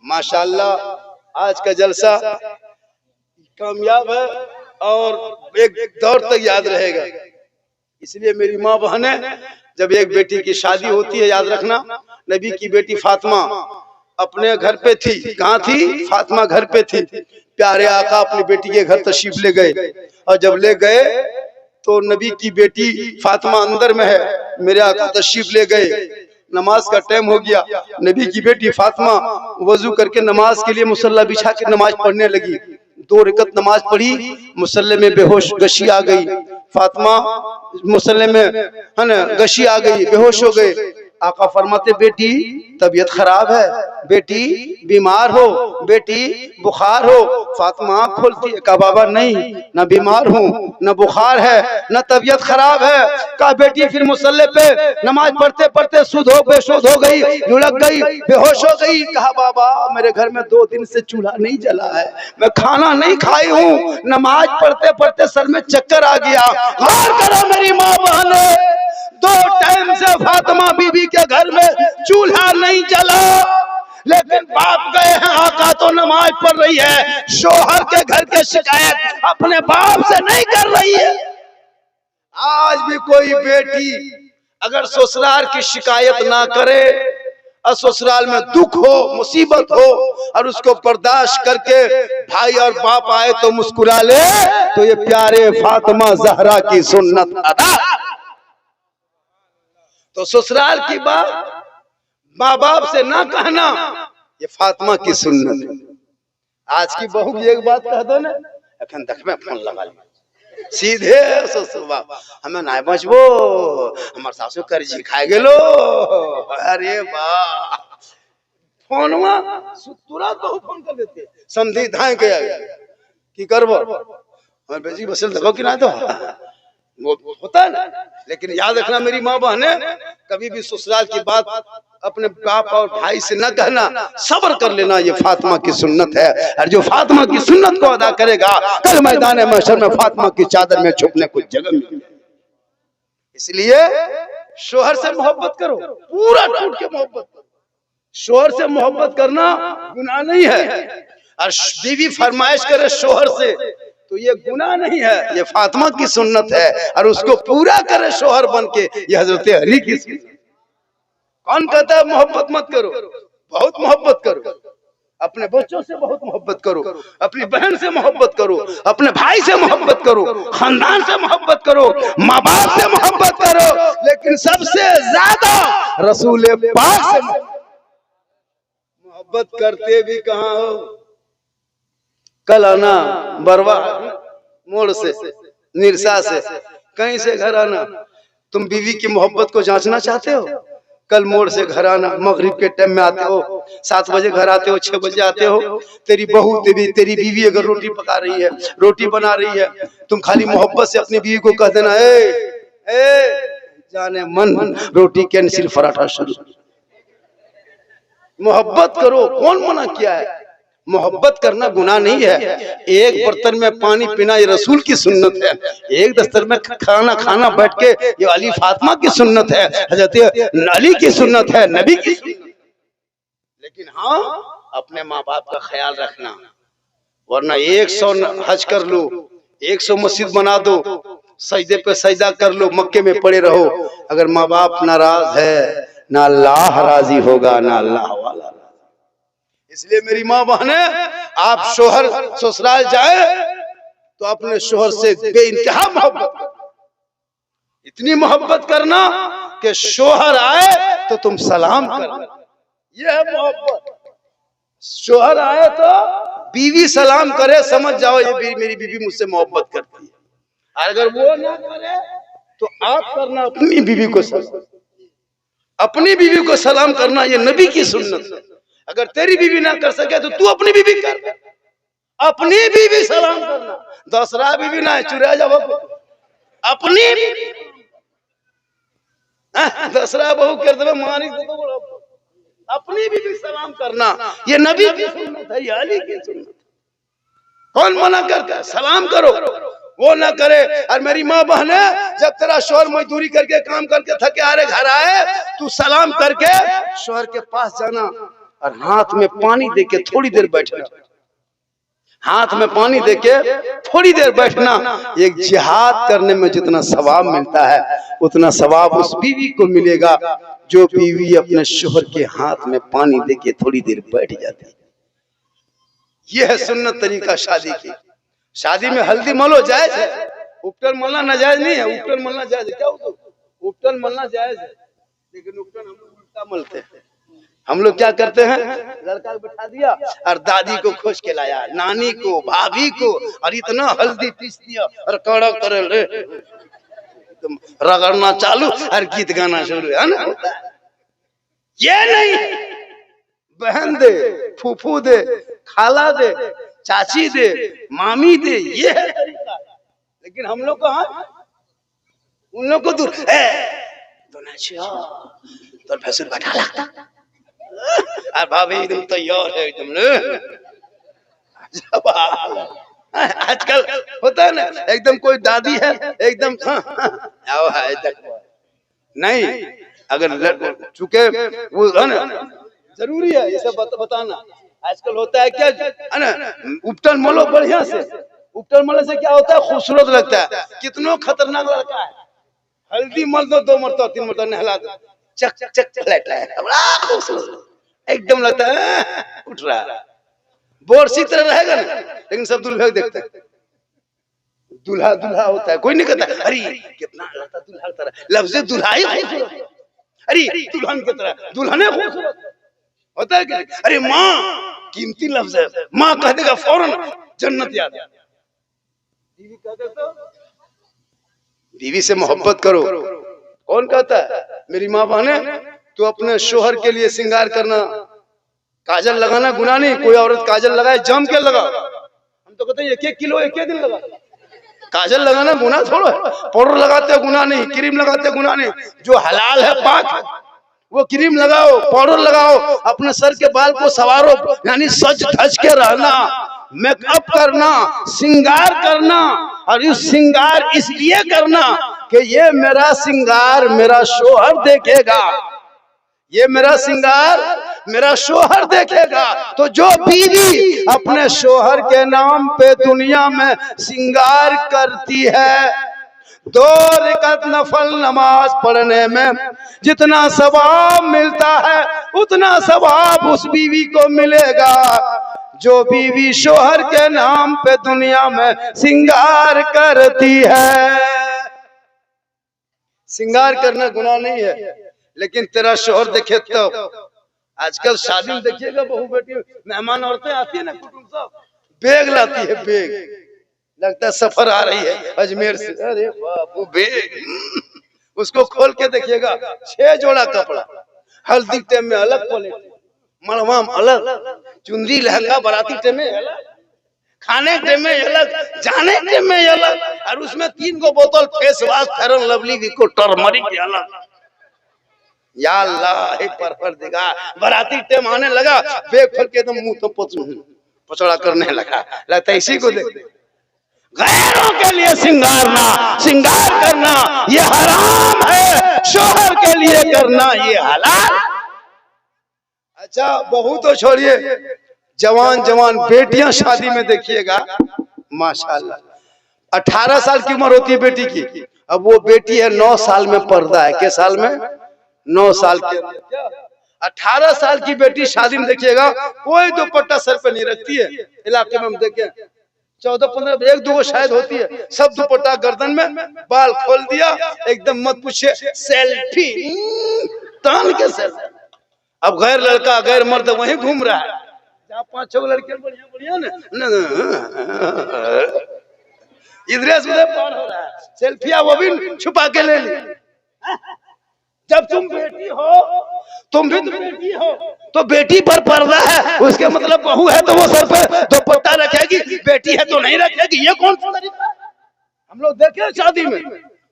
[SPEAKER 1] माशाअल्लाह आज का जलसा कामयाब है और एक दौर तक याद रहेगा। इसलिए मेरी माँ बहने, जब एक बेटी की शादी होती है, याद रखना, नबी की बेटी फातिमा अपने घर पे थी। कहाँ थी? फातिमा घर पे थी। प्यारे आका अपनी बेटी के घर तशरीफ ले गए, और जब ले गए तो नबी की बेटी फातिमा अंदर में है, मेरे आका तशरीफ ले गए, नमाज का टाइम हो गया। नबी की बेटी फातिमा वजू करके नमाज के लिए मुसल्ला बिछा के नमाज पढ़ने लगी। 2 रकत नमाज पढ़ी, मुसल्ले में बेहोश गशी आ गई। फातिमा मुसल्ले में है ना गशी आ गई, बेहोश हो गए। आका फरमाते बेटी तबीयत खराब है, बेटी बीमार हो, बेटी बुखार हो। फातिमा आँख खोलती है, कहा बाबा नहीं, न बीमार हूँ, न बुखार है, न तबीयत खराब है। कहा बेटी फिर मुसल्ले पे नमाज पढ़ते पढ़ते बेसुध हो गई, लुढ़क गई, बेहोश हो गई। कहा बाबा मेरे घर में 2 दिन से चूल्हा नहीं जला है, मैं खाना नहीं खाई हूँ, नमाज पढ़ते पढ़ते सर में चक्कर आ गया। गौर करो मेरी माँ बहने, 2 टाइम से फातिमा बीबी के घर में चूल्हा नहीं जला, लेकिन बाप गए हैं, आका तो नमाज पढ़ रही है। शोहर के घर के शिकायत अपने बाप से नहीं कर रही है। आज भी कोई बेटी अगर ससुराल की शिकायत ना करे, और ससुराल में दुख हो, मुसीबत हो, और उसको बर्दाश्त करके भाई और बाप आए तो मुस्कुरा ले, तो ये प्यारे फातिमा जहरा की सुन्नत अदा। तो ससुराल की बात माँ बाप से ना कहना, ये फातिमा की सुन्नत है। आज की बहू की एक बात कह दो ना, अखन देख में फोन लगा लिया, सीधे ससुर बाप हमें ना बचबो, हमार सासू कर्जी खाए गेलो। अरे वाह, फोनवा तुरंत बहू फोन कर देते, समझी धाए के की करबो, और बेजी बसल देखो कि ना, तो वो होता है ना। लेकिन याद रखना मेरी माँ बहने, कभी भी ससुराल की बात अपने बाप और भाई से न कहना, सब्र कर लेना, ये फातिमा की सुन्नत है। और जो फातिमा की सुन्नत को अदा करेगा, कल मैदान महशर में फातिमा की चादर में छुपने को जगह मिलेगी। इसलिए शोहर से मोहब्बत करो, पूरा टूट के मोहब्बत करो। शोहर से मोहब्बत करना गुनाह नहीं है, और बीवी फरमाइश करे शोहर से तो ये गुनाह नहीं है, ये फातिमा की सुन्नत है, और उसको पूरा करे शोहर बन के, ये हजरत अली की सुन्नत। कौन कहता है मोहब्बत मत करो? बहुत मोहब्बत करो, अपने बच्चों से बहुत मोहब्बत करो, अपनी बहन से मोहब्बत करो, अपने भाई से मोहब्बत करो, खानदान से मोहब्बत करो, माँ बाप से मोहब्बत करो, लेकिन सबसे ज्यादा रसूल पाक से मोहब्बत करते भी कहाँ हो? कल आना बरवा मोड़ से, निरसा से, कहीं से घर आना। तुम बीवी की मोहब्बत को जांचना चाहते हो? कल मोड़ से घर आना, मगरिब के टाइम में आते हो, 7 बजे घर आते हो, 6 बजे आते हो। तेरी बहू तेरी बीवी अगर रोटी पका रही है, रोटी बना रही है, तुम खाली मोहब्बत से अपनी बीवी को कह देना, जाने मन रोटी कैंसिल, पराठा शुरू। मोहब्बत करो, कौन मना किया है? मोहब्बत करना गुनाह नहीं है। एक बर्तन में पानी पीना ये रसूल की सुन्नत है, एक दस्तर में खाना खाना बैठ के ये अली फातिमा की सुन्नत है, हजरत अली की सुन्नत है, नबी की सुन्नत। लेकिन हाँ, अपने माँ बाप का ख्याल रखना, वरना 100 हज कर लो, 100 मस्जिद बना दो, सजदे पे सजदा कर लो, मक्के में पड़े रहो, अगर माँ बाप नाराज है, ना अल्लाह राजी होगा, ना अल्लाह वाला। इसलिए मेरी माँ बहने, आप शोहर ससुराल जाए तो अपने शोहर से बेइंतहा मोहब्बत करना, इतनी मोहब्बत करना कि शोहर आए तो तुम सलाम करना। यह है मोहब्बत। शोहर आए तो बीवी सलाम करे, समझ जाओ ये मेरी बीवी मुझसे मोहब्बत करती है। अगर वो ना करे तो आप करना अपनी बीवी को सलाम, अपनी बीवी को सलाम करना ये नबी की सुन्नत है। अगर तेरी बीवी ना कर सके तो तू अपनी बीवी कर, अपनी बीवी सलाम करना, दूसरा बीवी ना चुरा जाओ अपनी दूसरा बहू कर दे मारी तो अपनी बीवी सलाम करना ये नबी की सुन्नत है, ये अली की सुन्नत। कौन मना करता है? सलाम करो, वो ना करे। और मेरी माँ बहने, जब तेरा शोहर मजदूरी करके काम करके थके आ रहे घर आए, तू सलाम करके शोहर के पास जाना और हाथ में पानी देके थोड़ी देर बैठना, हाथ में पानी देके थोड़ी देर बैठना। एक जिहाद करने में जितना सवाब मिलता है उतना सवाब उस बीवी को मिलेगा जो बीवी अपने शोहर के हाथ में पानी देके थोड़ी देर बैठ जाती है। यह है सुन्नत तरीका शादी की। शादी में हल्दी मलो जायज है, उपटन मलना नाजायज नहीं है। उपटन मलना जायज है, क्या हो उपटन मलना जायज है, लेकिन उपटन हम लोग उल्टा मलते हैं। हम लोग क्या करते हैं, लड़का को बैठा दिया और दादी को खोज के लाया, नानी को, भाभी को, और इतना हल्दी पीस दिया और कड़क तरह एकदम रगड़ना चालू और गीत गाना शुरू, है ना? ये नहीं, बहन दे, फूफू दे, खाला दे, चाची दे, मामी दे, ये है तरीका। लेकिन हम लोग कहाँ, उन लोग को दूर तो भैंसुर बैठा लगता और भाभी एकदम तैयार है एकदम। आजकल होता है ना, एकदम कोई दादी है एकदम आओ है नहीं, अगर चूंकि वो है ना जरूरी है ये सब बताना। आजकल होता है क्या है ना, उपटन मलो बढ़िया से, उपटन मलने से क्या होता है, खूबसूरत लगता है। कितनों खतरनाक लड़का है, हल्दी मल दो 2 मरतबा 3 मरतबा नहला दो, चक चक चक लेटा है, बड़ा खूबसूरत एकदम लगता है उठ रहा है, बोरसी तरह रहेगा ना। लेकिन सब दुल्हा देखते हैं, दूल्हा दूल्हा होता है, कोई नहीं कहता अरे कितना लगता दूल्हा तरह, लफ्ज़ दूल्हा ही खूबसूरत, अरे दुल्हन की तरह, दुल्हने खूबसूरत होता है क्या? अरे माँ कीमती लफ्ज़ है, माँ कह देगा फौरन जन्नत याद। बीवी कह देता बीवी से मोहब्बत करो। कौन कहता है? मेरी माँ बहने, तो अपने शोहर के लिए श्रृंगार करना, काजल लगाना गुनाह नहीं। कोई औरत काजल लगाए जम के लगा, हम तो कहते हैं 1-1 किलो 1 दिन लगा। काजल लगाना गुनाह थोड़ा है, पाउडर लगाते गुनाह नहीं, क्रीम लगाते गुनाह नहीं। जो हलाल है पाक है वो क्रीम लगाओ, पाउडर लगाओ, अपने सर के बाल को सवारो, यानी सज धज के रहना, मेकअप करना, श्रृंगार करना। और ये श्रृंगार इसलिए करना कि ये मेरा श्रृंगार मेरा शोहर देखेगा, ये मेरा श्रृंगार मेरा शोहर देखेगा। तो जो बीवी अपने शोहर के नाम पे दुनिया में श्रृंगार करती है, 2 रकात नफल नमाज पढ़ने में जितना सवाब मिलता है उतना सवाब उस बीवी को मिलेगा जो बीवी शोहर के नाम पे दुनिया में श्रृंगार करती है। श्रृंगार करना गुनाह नहीं है, लेकिन तेरा शोहर देखे तो। आजकल शादी में देखिएगा बहू बेटी मेहमान औरतें आती है ना, कुटुंब सब बैग लाती है, बैग लगता है सफर आ रही है अजमेर से। अरे बापू बैग, उसको खोल के देखिएगा 6 जोड़ा कपड़ा, हल्दी टाइम में अलग पलेट, मलवा में अलग, चुनरी लहंगा बाराती टाइम में अलग, खाने टाइम में अलग, जाने टाइम में अलग, और उसमें 3 गो बोतल face wash fair and lovely को टर्मरिक अलग। या अल्लाह परवरदिगार, बाराती टाइम आने लगा, बैग खोल के एकदम मुंह तो पचड़ा करने लगा, लगता है इसी को देख। गैरों के लिए श्रृंगार करना ये हराम है, शोहर के लिए करना ये हलाल। अच्छा बहू तो छोड़िए, जवान जवान बेटियां शादी में देखिएगा माशाल्लाह, 18 साल की उम्र होती है बेटी की, अब वो बेटी है 9 साल में पर्दा है। किस साल में? 9 साल के, 18 साल की बेटी शादी में देखिएगा कोई दुपट्टा सर पे नहीं रखती है। इलाके में हम देखे 14-15 एक दो शायद होती है, सब दुपट्टा गर्दन में, बाल खोल दिया एकदम, मत पूछिए सेल्फी तान के सेल्फी। अब गैर लड़का गैर मर्द वहीं घूम रहा है जहाँ 5-6 लड़कियां बढ़िया बढ़िया ना इधर से उधर पार हो रहा है, सेल्फिया वो भी छुपा के ले ली। जब तुम बेटी हो, तुम भी तो बेटी हो, तो बेटी पर पर्दा है, उसके मतलब बहू है तो वो सर पे दुपट्टा रखेगी, बेटी है तो नहीं रखेगी। ये कौन सा तरीका? हम लोग देखे शादी में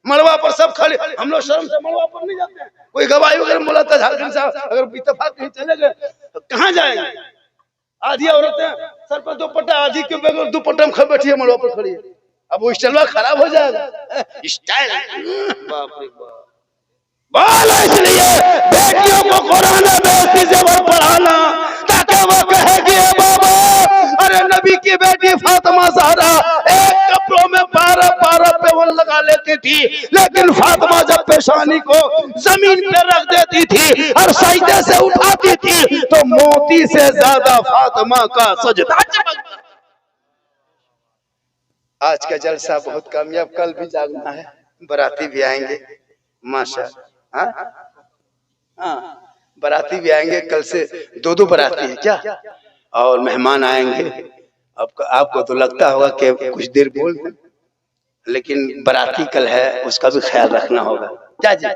[SPEAKER 1] मड़वा पर सब खड़े, हम लोग शर्म से मड़वा पर नहीं जाते हैं। कोई गवाही वगैरह बुलाता झारखंड साहब, अगर इत्तेफाक कहीं चले गए तो कहाँ जाएंगे? आधी औरतें सर पर दुपट्टा, आधी के बगैर दुपट्टा में बैठी है, मड़वा पर खड़ी है। अब वो स्टाइल खराब हो जाएगा। स्टाइल बाप रे बाप। इसलिए बेटियों को कुरान में ज़बर पढ़ाना ताकि वो कहेगी बाबा, अरे नबी की बेटी फातिमा ज़हरा एक कपड़ों में 12 पेवन लगा लेती थी, लेकिन फातिमा जब पेशानी को जमीन पे रख देती थी और सजदे से उठाती थी तो मोती से ज्यादा फातिमा का सजदा चमकता। आज का जलसा बहुत कामयाब, कल भी जागना है, बाराती भी आएंगे माशाअल्लाह। हाँ बाराती भी आएंगे, कल से 2 बाराती है क्या, और मेहमान आएंगे। आपको तो लगता होगा कि कुछ देर बोल दें, लेकिन बाराती कल है, उसका भी ख्याल रखना होगा। क्या जी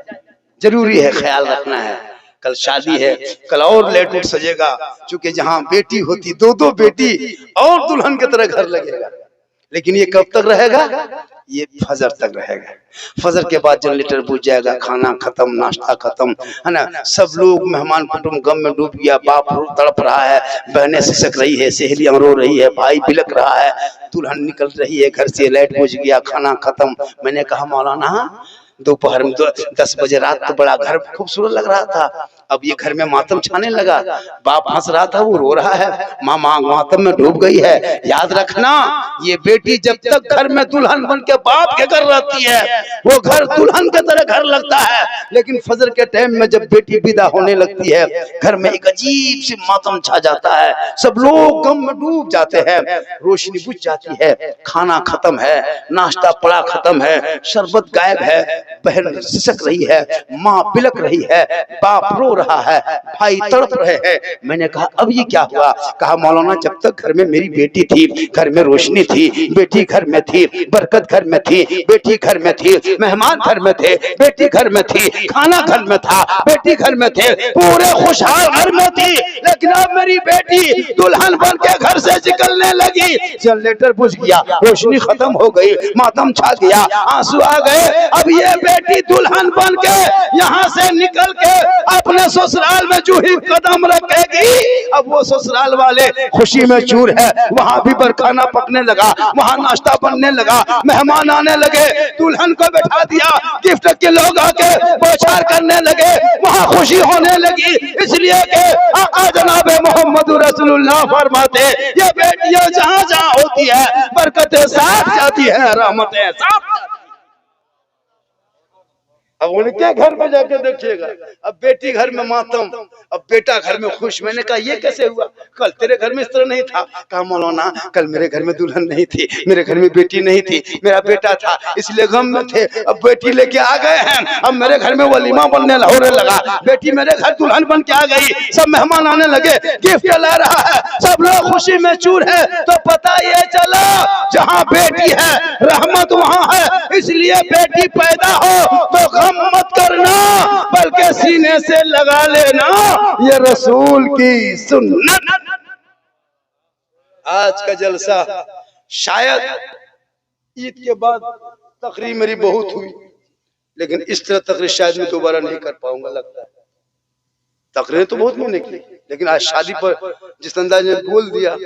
[SPEAKER 1] जरूरी है, ख्याल रखना है। कल शादी है, कल और लेट उठ सजेगा, क्योंकि जहाँ बेटी होती 2 बेटी और दुल्हन की तरह घर लगेगा। लेकिन ये कब तक रहेगा? ये फजर तक रहेगा। फजर के बाद जनरेटर बुझ जाएगा, खाना खत्म, नाश्ता खत्म, है ना। सब लोग मेहमान कुटुंब गम में डूब गया, बाप तड़प रहा है, बहनें सिसक रही है, सहेलियां रो रही है, भाई बिलक रहा है, दुल्हन निकल रही है घर से, लाइट बुझ गया, खाना खत्म। मैंने कहा मौलाना दोपहर में 10 बजे रात तो बड़ा घर खूबसूरत लग रहा था, अब ये घर में मातम छाने लगा। बाप हंस रहा था, वो रो रहा है, माँ मातम में डूब गई है। याद रखना, ये बेटी जब तक घर में दुल्हन बन के बाप के घर रहती है वो घर दुल्हन के तरह घर लगता है, लेकिन फजर के टाइम में जब बेटी विदा होने लगती है घर में एक अजीब सी मातम छा जाता है, सब लोग गम में डूब जाते हैं, रोशनी बुझ जाती है, खाना खत्म है, नाश्ता पड़ा खत्म है, शरबत गायब है, बहन सिसक रही है, माँ बिलक रही है, बाप रो रहा है, भाई तड़प रहे हैं। मैंने कहा अब ये क्या हुआ? कहा मौलाना जब तक घर में मेरी बेटी थी, घर में रोशनी थी, बेटी घर में थी, बरकत घर में थी, बेटी घर में थी, मेहमान घर में थे, बेटी घर में थी, खाना घर में था, बेटी घर में थे, पूरे खुशहाल घर में थी। लेकिन अब मेरी बेटी दुल्हन बन के घर से निकलने लगी, जनरेटर बुझ गया, रोशनी खत्म हो गई, मातम छा गया, आंसू आ गए। अब ये बेटी दुल्हन बन के यहाँ से निकल के अपने ससुराल में जो ही कदम रखेगी, अब वो ससुराल वाले खुशी में चूर है, वहाँ भी बरखाना पकने लगा, वहाँ नाश्ता बनने लगा, मेहमान आने लगे, दुल्हन को बैठा दिया, गिफ्ट के लोग आके बौछार करने लगे, वहाँ खुशी होने लगी। इसलिए कि आका जनाब मोहम्मद रसूलुल्लाह फरमाते, ये बेटियां जहाँ जहाँ होती है बरकतें साथ जाती है, रहमतें साथ। अब उनके घर में जाके देखिएगा, अब बेटी घर में मातम, अब बेटा घर में खुश। मैंने कहा ये कैसे हुआ? कल तेरे घर में इस तरह नहीं था। कहा मौलाना कल मेरे घर में दुल्हन नहीं थी, मेरे घर में बेटी नहीं थी, मेरा बेटा था, इसलिए गम में थे। अब बेटी लेके आ गए हैं, अब मेरे घर में वलीमा बनने होने लगा, बेटी मेरे घर दुल्हन बन के आ गई, सब मेहमान आने लगे, गिफ्ट ला रहा है, सब लोग खुशी में चूर है। तो पता ये चला जहाँ बेटी है रहमत वहाँ है। इसलिए बेटी पैदा हो तो मत करना, बल्कि सीने से लगा लेना, ये रसूल की सुन्नत। आज का जलसा शायद ईद के बाद तकरीर मेरी बहुत हुई, लेकिन इस तरह तकरीर शायद मैं दोबारा नहीं कर पाऊंगा। लगता है तकरीर तो बहुत मैंने की, लेकिन आज शादी पर जिस अंदाज में बोल दिया,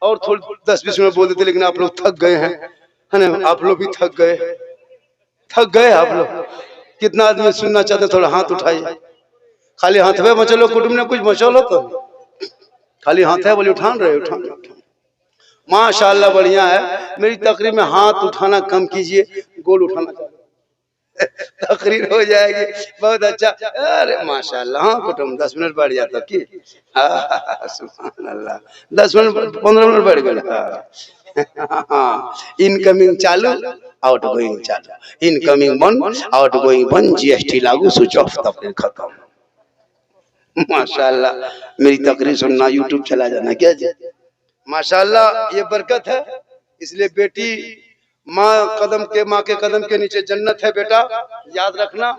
[SPEAKER 1] और थोड़ी 10-20 मिनट बोल देते, लेकिन आप लोग थक गए हैं, है ना। आप लोग भी थक गए आप लोग। कितना आदमी सुनना चाहते? थोड़ा हाथ उठाइए। खाली हाथ में मचलो, कुटुंब ने कुछ मचलो तो खाली हाथ है बोले उठान रहे। माशाअल्लाह बढ़िया है। मेरी तकरीर में हाथ उठाना कम कीजिए, गोल उठाना चाहिए। तकरीर हो जाएगी। बहुत अच्छा। अरे माशाल्लाह। हाँ कुटुम 10 मिनट बढ़ जाता कि सुभान अल्लाह। 10 मिनट 15 मिनट बढ़ गए। इनकमिंग चालू, आउट गोइंग चालू, इनकमिंग बंद, आउट गोइंग बंद, जीएसटी लागू, स्विच ऑफ, तकरीर खत्म। माशाल्लाह। मेरी तकरीर सुनना, यूट्यूब चला जाना क्या जी। माशाल्लाह ये बरकत है। इसलिए बेटी माँ के कदम के नीचे जन्नत है बेटा, याद रखना।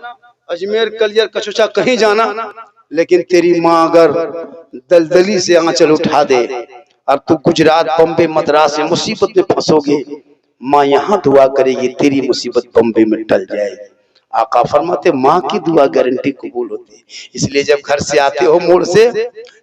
[SPEAKER 1] अजमेर कलियर कचुचा कहीं जाना, लेकिन तेरी माँ अगर दलदली से आंचल उठा दे और तू गुजरात बम्बे मद्रास से मुसीबत में फंसोगे, माँ यहाँ दुआ करेगी तेरी मुसीबत बम्बे में टल जाएगी। आका फरमाते माँ की दुआ गारंटी कबूल होती है। इसलिए जब घर से आते हो मोड़ से,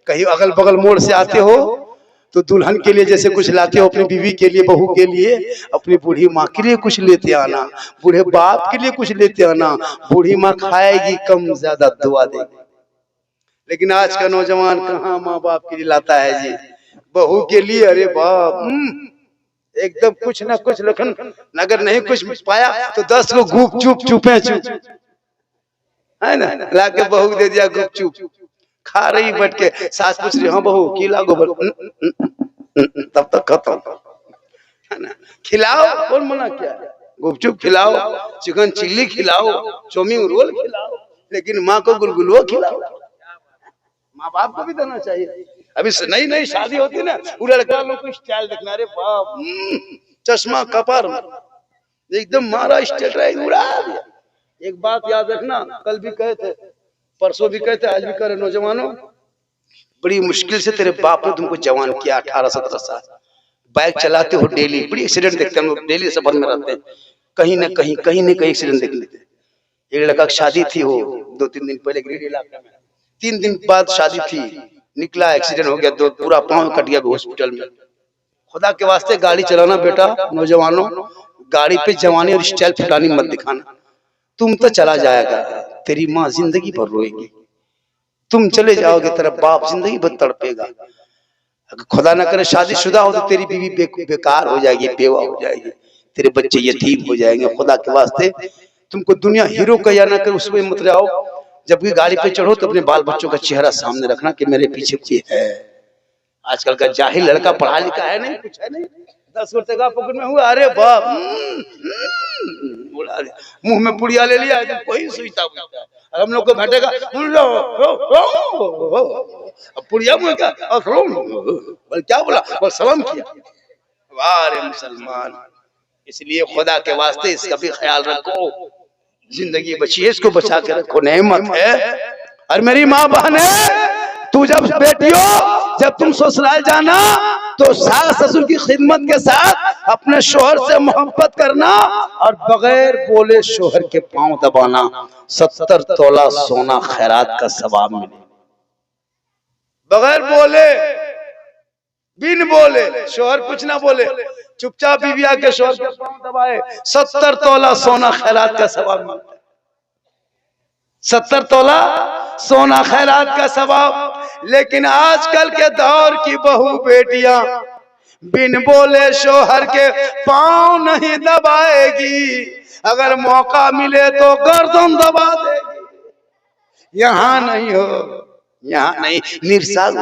[SPEAKER 1] कहीं अगल बगल मोड़ से आते हो, तो दुल्हन के लिए जैसे कुछ लाते हो, अपनी बीवी के लिए, बहू के लिए, अपनी बूढ़ी माँ के लिए कुछ लेते आना, बूढ़े बाप के लिए कुछ लेते आना। बूढ़ी माँ खाएगी कम, ज्यादा दुआ देगी। लेकिन आज का नौजवान कहाँ माँ बाप के लिए लाता है जी, बहू के लिए। अरे बाप, एकदम कुछ ना कुछ, लेकिन अगर नहीं कुछ पाया तो 10 को गुप चुप चुपे चुप, है ना, लाके बहू दे दिया गुप चुप। खा रही बैठ के, सास पूछ रही हाँ बहू की लागो, तब तक खत्म, है ना। खिलाओ, कौन मना किया, गुपचुप खिलाओ, चिकन चिल्ली खिलाओ, चौमिन रोल खिलाओ, लेकिन माँ को गुलगुलो खिलाओ। माँ बाप को भी देना चाहिए। अभी नई नई शादी होती ना, वो लड़का लोग को स्टाइल देखना, अरे बाप, चश्मा कपर एकदम मारा, स्टेट उड़ा दिया। एक बात याद रखना, कल भी कहे थे, परसों भी कहते, आज भी करे, नौजवानों बड़ी मुश्किल से तेरे बाप ने तुमको जवान किया। 18-17 साल बाइक चलाते हो, डेली बड़ी एक्सीडेंट देखते हैं हम लोग, डेली सफर में रहते हैं, कहीं ना कहीं एक्सीडेंट देख लेते हैं। एक लड़का की शादी थी, हो 2-3 दिन पहले गिरिडीह इलाके में, 3 दिन बाद शादी थी, निकला एक्सीडेंट हो गया, पूरा पांव कट गया हॉस्पिटल में। खुदा के वास्ते गाड़ी चलाना बेटा, नौजवानों गाड़ी पे जवानी और स्टाइल फुटानी मत दिखाना। तुम तो चला जाएगा, तेरी माँ जिंदगी भर रोएगी। तुम चले जाओगे, तेरा बाप जिंदगी भर तड़पेगा। अगर खुदा ना करे शादीशुदा हो तो तेरी बीवी बेकार हो जाएगी, बेवा हो जाएगी, तेरे बच्चे यतीम हो जाएंगे। खुदा के वास्ते तुमको दुनिया हीरो कहा ना करे, उसमें मत जाओ। जब भी गाड़ी पे चढ़ो तो अपने बाल बच्चों का चेहरा सामने रखना कि मेरे पीछे कोई है। आजकल का जाहिल लड़का पढ़ा लिखा है नहीं, कुछ है नहीं, 10 वर्ष का पकड़ में हुआ, अरे बाप, मुंह में पुड़िया ले लिया, कोई सुईता बुझता है। हम लोग को भेटेगा, पुड़िया मुंह का, क्या बोला, और सलाम किया। वाह रे मुसलमान। इसलिए खुदा के वास्ते इसका भी ख्याल रखो, जिंदगी बची है, इसको बचा के रखो, नेमत है। और मेरी माँ बहन है, तू जब बेटियों, जब तुम ससुराल जाना तो सास ससुर की खिदमत के साथ अपने शोहर से मोहब्बत करना, और बगैर बोले शोहर के पांव दबाना। 70 तोला सोना खैरात का सवाब मिले। बगैर बोले, बिन बोले, शोहर कुछ ना बोले, चुपचाप बीवी आके शोहर के पांव दबाए, 70 तोला सोना खैरात का सवाब मिलता है। 70 तोला सोना खैरात का सवाब। लेकिन आजकल के दौर की बहू बेटियां बिन बोले शोहर के पांव नहीं दबाएगी, अगर मौका मिले तो गर्दन दबा देगी। यहाँ नहीं हो, यहाँ नहीं, निरसाल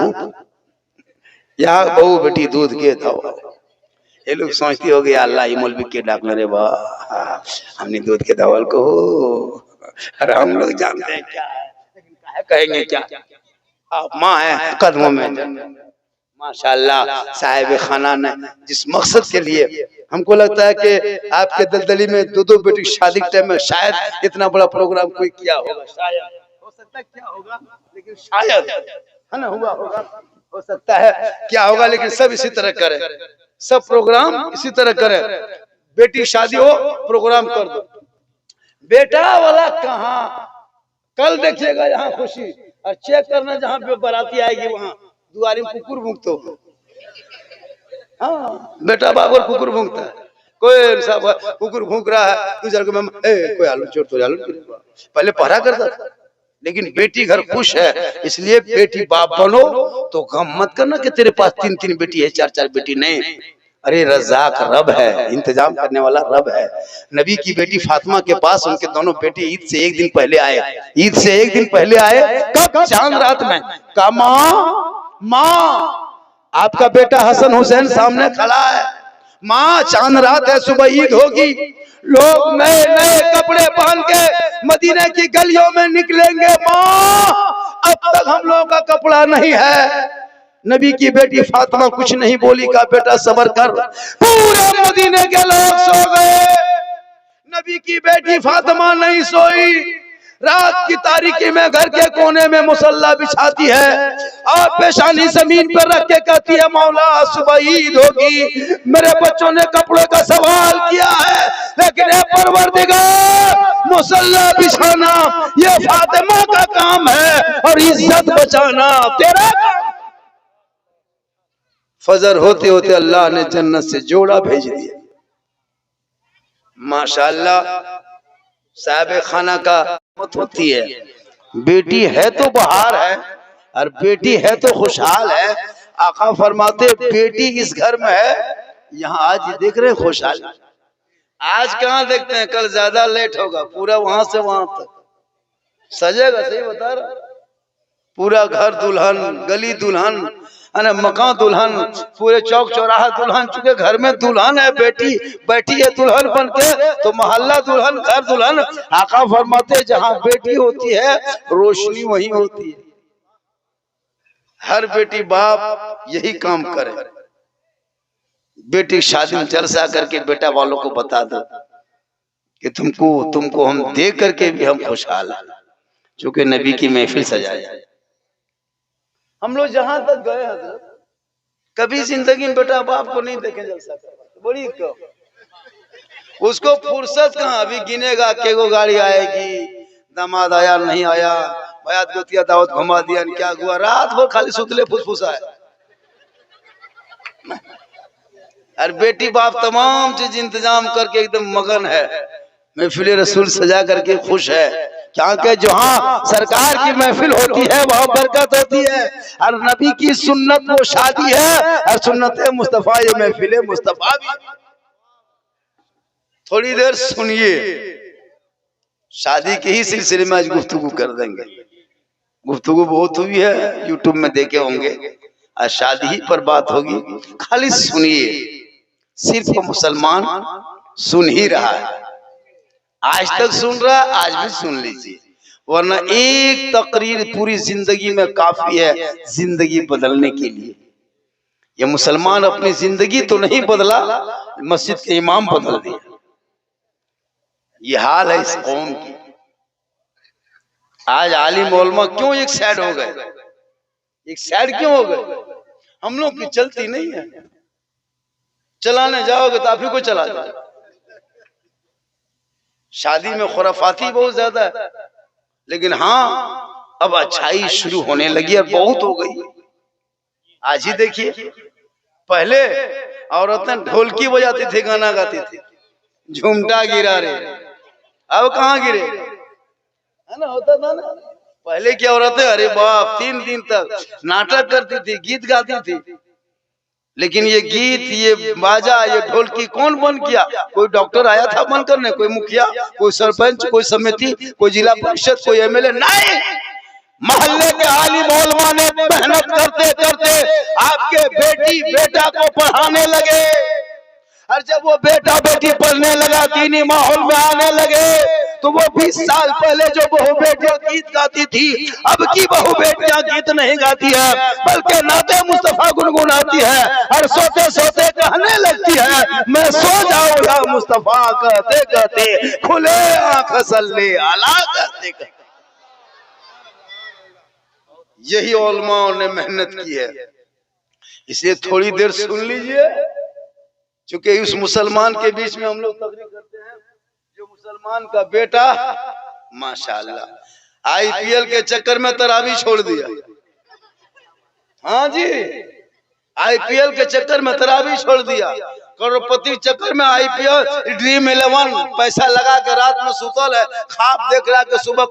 [SPEAKER 1] यहाँ बहू बेटी दूध के दवा। ये लोग सोचती हो गया अल्लाह ही मौलवी के डाकना रे वाह, हमने दूध के दवाल को, अरे हम लोग जानते हैं क्या है, लेकिन कहेंगे क्या, आप माँ है कदमों में। माशाल्लाह साहिब खाना ने जिस मकसद के लिए, हमको लगता है कि आपके दलदली में 2-2 बेटी शादी के टाइम में शायद इतना बड़ा प्रोग्राम कोई किया होगा, शायद हो सकता है क्या होगा, लेकिन शायद है ना हुआ होगा, हो सकता है क्या होगा, लेकिन सब इसी तरह करे, सब प्रोग्राम इसी तरह करे। बेटी शादी हो प्रोग्राम कर दो, बेटा वाला कहाँ, कल देखिएगा यहाँ खुशी, और चेक करना जहाँ पे बाराती आएगी वहाँ दुआरी में कुकुर भूंकते हो। हाँ बेटा बाबर कुकुर भूंकता है, कोई सब कुकुर भूंक रहा है, दूसरे को कोई आलू चोर तो आलू, पहले पहरा करता था। लेकिन बेटी घर खुश है, इसलिए बेटी बाप बनो तो गम मत करना कि तेरे पास 3-3 बेटी है, 4-4 बेटी नहीं। अरे रज़ाक रब है, इंतजाम करने वाला रब है। नबी की बेटी फातिमा के पास उनके दोनों बेटे ईद से एक दिन पहले आए। ईद से एक दिन पहले आए कब? चांद रात में। कहा माँ आपका बेटा हसन हुसैन सामने खड़ा है। माँ चांद रात है, सुबह ईद होगी, लोग नए नए कपड़े पहन के मदीने की गलियों में निकलेंगे। माँ अब तक हम लोगों का कपड़ा नहीं है। नबी की बेटी फातिमा कुछ नहीं बोली, का बेटा सबर कर। पूरे मदीने के लोग सो गए, नबी की बेटी फातिमा नहीं सोई। रात की तारीकी में घर के कोने में मुसल्ला बिछाती है और पेशानी जमीन पर रख के कहती है, मौला सुबह ईद होगी, मेरे बच्चों ने कपड़ों का सवाल किया है, लेकिन परवरदिगार मुसल्ला बिछाना ये फातिमा का काम है और इज्जत बचाना तेरा। फजर होते होते अल्लाह ने जन्नत से जोड़ा भेज दिया। माशाअल्लाह साहब खाना का मत होती है। बेटी है तो बहार है और बेटी है तो खुशहाल है। आका फरमाते बेटी इस घर में है, यहाँ आज देख रहे खुशहाल। आज कहाँ देखते हैं, कल ज्यादा लेट होगा, पूरा वहां से वहां तक सजेगा। सही बता रहा, पूरा घर दुल्हन, गली दुल्हन, मकान दुल्हन, पूरे चौक चौराहा दुल्हन। चुके घर में दुल्हन है, बेटी बैठी है दुल्हन बन के, तो मोहल्ला दुल्हन, घर दुल्हन। आका फरमाते जहां बेटी होती है रोशनी वहीं होती है। हर बेटी बाप यही काम करे, बेटी शादी में जलसा करके बेटा वालों को बता दो कि तुमको हम देख करके भी हम खुशहाल हैं, चूंकि नबी की महफिल सजाई। हम लोग जहां तक गए हैं कभी जिंदगी में बेटा बाप को नहीं देखे जलसा कर, बड़ी क्यों उसको फुर्सत कहाँ। अभी गिनेगा के गो गाड़ी आएगी, दामाद आया नहीं आया, बयात गोतिया दावत घुमा दिया, क्या हुआ, रात भर खाली सुतले फुसफुसा है। और बेटी बाप तमाम चीज इंतजाम करके एकदम मगन है, महफिल रसूल सजा करके खुश है। क्या के जहाँ सरकार की महफिल होती है वहाँ बरकत होती है, और नबी की सुन्नत वो शादी है, और सुन्नत मुस्तफा ये महफिल मुस्तफा भी। थोड़ी देर सुनिए, शादी के ही सिलसिले में आज गुफ्तगू कर देंगे। गुफ्तगू बहुत हुई है, यूट्यूब में देखे होंगे, आज शादी ही पर बात होगी। खाली सुनिए, सिर्फ मुसलमान सुन ही रहा है, आज तक सुन रहा है, आज भी सुन लीजिए, वरना एक तकरीर पूरी जिंदगी में काफी है जिंदगी बदलने के लिए। ये मुसलमान अपनी जिंदगी तो नहीं बदला, मस्जिद के इमाम बदल दिया। ये हाल है इस कौम की। आज आलिम उलमा क्यों एक साइड हो गए, एक साइड क्यों हो गए? हम लोग की चलती नहीं है, चलाने जाओगे तो आप ही को चला जाए। शादी में खुराफाती बहुत ज्यादा है, लेकिन हाँ अब अच्छाई शुरू होने लगी और बहुत हो गई। आज ही देखिए, पहले औरतें ढोलकी बजाती थी, गाना गाती थी, झुमटा गिरा रहे, अब कहाँ गिरे, है ना, होता था ना। पहले की औरतें अरे बाप 3 दिन तक नाटक करती थी, गीत गाती थी, लेकिन ये गीत, ये बाजा, ये ढोलकी कौन बंद किया? कोई डॉक्टर आया था बंद करने, कोई मुखिया, कोई सरपंच, कोई समिति, कोई जिला परिषद, कोई एमएलए? नहीं, मोहल्ले के आलिम उलमा ने मेहनत करते करते आपके बेटी बेटा को पढ़ाने लगे, और जब वो बेटा बेटी पढ़ने लगा, दीनी माहौल में आने लगे, तो वो 20 साल पहले जो बहू बेटियां गीत गाती थी, अब की बहू बेटियां गीत नहीं गाती है, बल्कि नाते मुस्तफा गुनगुनाती है, और सोते सोते कहने लगती है, मैं सो जाऊं या मुस्तफा, कहते कहते खुले आंख सल्ले अला कहते कहते। यही उलमाओं ने मेहनत की है, इसलिए थोड़ी देर सुन लीजिए, क्योंकि उस मुसलमान के बीच में हम लोग तकरीर करते हैं, जो मुसलमान का बेटा माशाअल्लाह आईपीएल के चक्कर में तरावी छोड़ दिया। हाँ जी, आईपीएल के चक्कर में तरावी छोड़ दिया, करोड़पति चक्कर में आईपीएल ड्रीम 11 पैसा लगा के रात में सुतल है, ख्वाब देख रहा कि सुबह